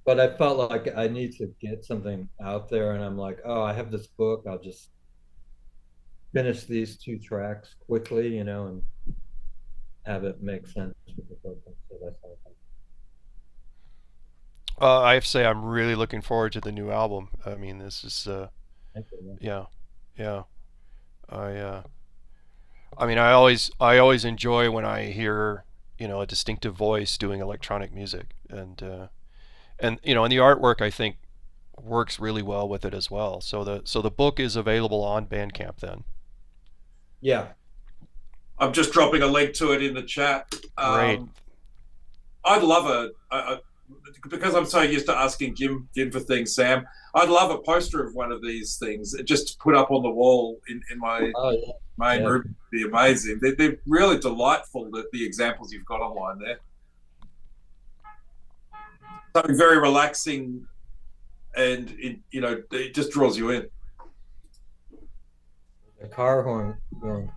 But I felt like I need to get something out there, and I'm like, oh, I have this book. I'll just finish these two tracks quickly, and have it make sense with the book. So that's how I have to say, I'm really looking forward to the new album. I mean, this is yeah. I mean, I always enjoy when I hear a distinctive voice doing electronic music, and and the artwork, I think, works really well with it as well. So the book is available on Bandcamp then. Yeah. I'm just dropping a link to it in the chat. Great. I'd love because I'm so used to asking Jim for things, Sam. I'd love a poster of one of these things just to put up on the wall in my main room. It'd be amazing. They're really delightful, the examples you've got online there. Something very relaxing, and it just draws you in. A car horn going.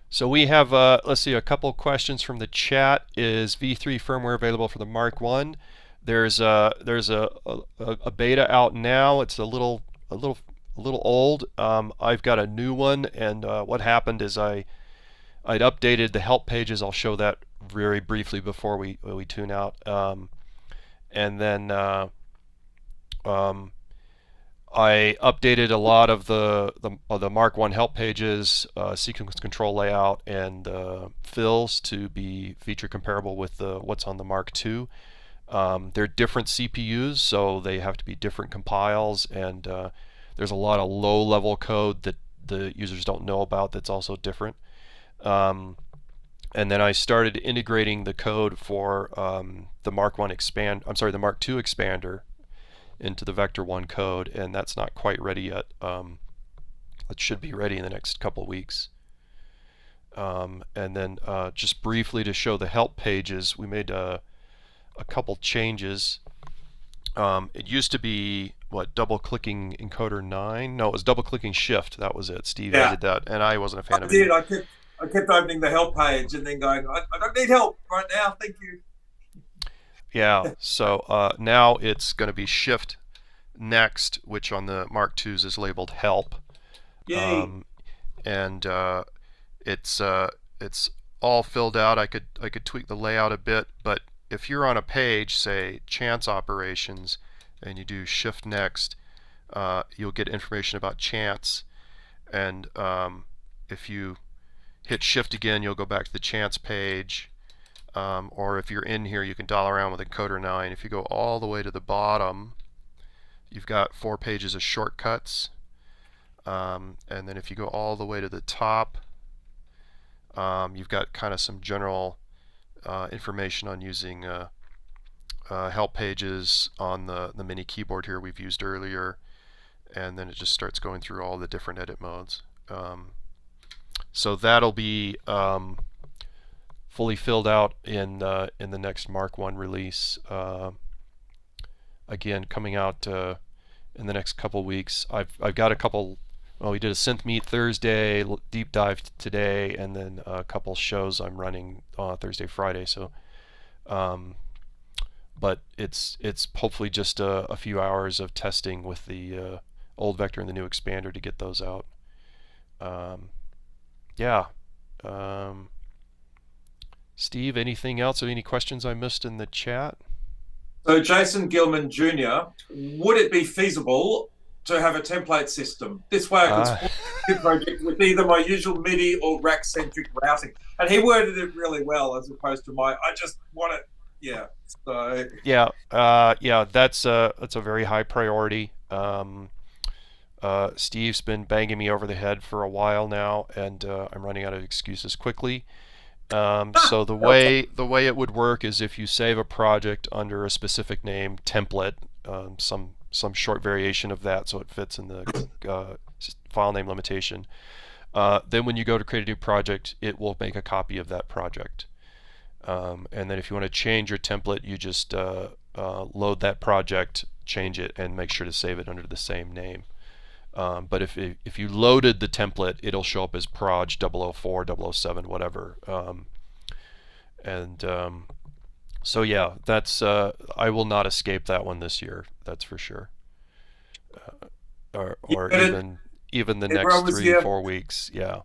So we have, let's see, a couple questions from the chat. Is V3 firmware available for the Mark I? There's a beta out now. It's a little old. I've got a new one, and what happened is I'd updated the help pages. I'll show that very briefly before we tune out. And then I updated a lot of the Mark I help pages, sequence control layout, and fills to be feature comparable with what's on the Mark II. They're different CPUs, so they have to be different compiles, and there's a lot of low-level code that the users don't know about that's also different. And then I started integrating the code for the Mark II expander into the Vector 1 code, and that's not quite ready yet. It should be ready in the next couple of weeks. And then just briefly to show the help pages, we made a couple changes. It used to be double-clicking encoder 9? No, it was double-clicking shift. That was it. Steve added that, and I wasn't a fan of it. I kept opening the help page and then going, I don't need help right now, thank you. Yeah, so now it's going to be shift next, which on the Mark IIs is labeled help. Yay. And it's all filled out. I could tweak the layout a bit, but if you're on a page, say chance operations, and you do shift next, you'll get information about chance. And if you hit shift again, you'll go back to the chance page. Or if you're in here, you can dial around with encoder 9. If you go all the way to the bottom, you've got 4 pages of shortcuts. And then if you go all the way to the top, you've got kind of some general information on using help pages on the mini keyboard here we've used earlier. And then it just starts going through all the different edit modes. So that'll be fully filled out in the next Mark I release. Again, coming out in the next couple weeks. I've got a couple. Well, we did a synth meet Thursday, deep dive today, and then a couple shows I'm running Thursday, Friday. So, but it's hopefully just a few hours of testing with the old vector and the new expander to get those out. Yeah. Steve, anything else or any questions I missed in the chat? So Jason Gilman Jr., would it be feasible to have a template system? This way I could support the project with either my usual MIDI or rack-centric routing. And he worded it really well as opposed to I just want it, yeah. So yeah, that's a very high priority. Steve's been banging me over the head for a while now, and I'm running out of excuses quickly. So the way it would work is if you save a project under a specific name template, some short variation of that so it fits in the file name limitation. Then when you go to create a new project, it will make a copy of that project. And then if you want to change your template, you just load that project, change it, and make sure to save it under the same name. But if you loaded the template, it'll show up as proj 004, 007, whatever. So yeah, that's I will not escape that one this year. That's for sure. Or even the next 3-4 weeks. Yeah.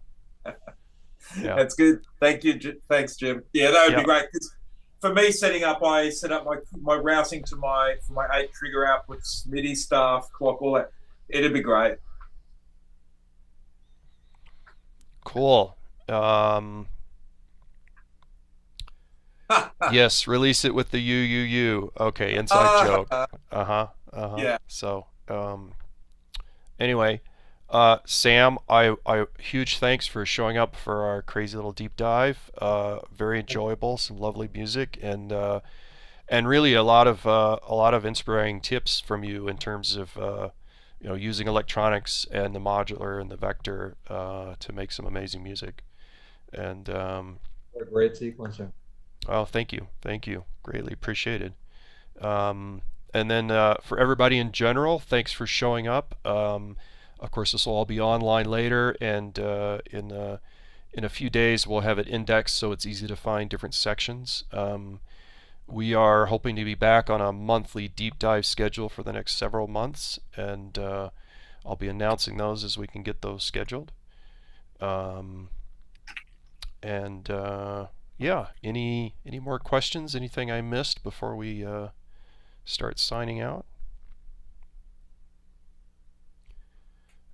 Yeah. That's good. Thank you. Thanks, Jim. Yeah, that would be great. For me, I set up my routing to my 8 trigger outputs, MIDI stuff, clock, all that. It'd be great. Cool. Yes, release it with the UUU. Okay, inside joke. Yeah. So, Anyway, Sam, I huge thanks for showing up for our crazy little deep dive. Very enjoyable, some lovely music, and really a lot of inspiring tips from you in terms of using electronics and the modular and the vector to make some amazing music. And You're a great sequencer. oh, thank you, greatly appreciated. And then for everybody in general, thanks for showing up. Of course, this will all be online later, and in a few days we'll have it indexed so it's easy to find different sections. We are hoping to be back on a monthly deep dive schedule for the next several months, and I'll be announcing those as we can get those scheduled. Yeah, any more questions? Anything I missed before we start signing out?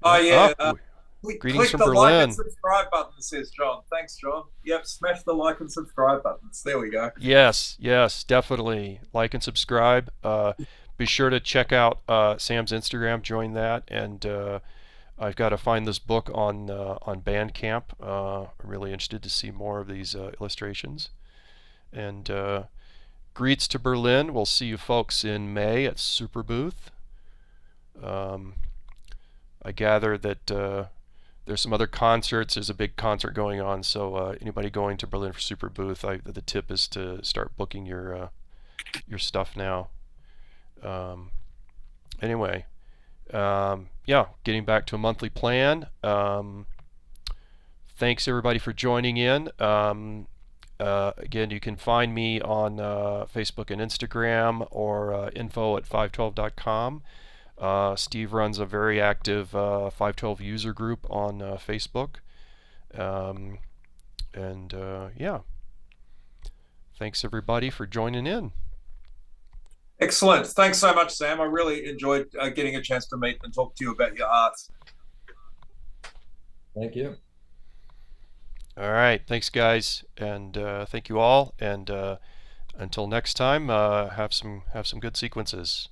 Oh yeah. Oh, greetings Click from the like and Berlin. subscribe button, says John. Thanks, John. Yep, smash the like and subscribe buttons. There we go. Yes, yes, definitely. Like and subscribe. Be sure to check out Sam's Instagram. Join that, and I've got to find this book on Bandcamp. I'm really interested to see more of these illustrations. And greets to Berlin. We'll see you folks in May at Super Booth. I gather that there's some other concerts. There's a big concert going on, so anybody going to Berlin for Super Booth, the tip is to start booking your stuff now. Anyway, yeah, getting back to a monthly plan. Thanks everybody for joining in. Again, you can find me on Facebook and Instagram, or info@512.com. Steve runs a very active 512 user group on Facebook. Yeah, thanks everybody for joining in. Excellent. Thanks so much, Sam. I really enjoyed getting a chance to meet and talk to you about your arts. Thank you. All right, thanks guys, and thank you all, and until next time, have some good sequences.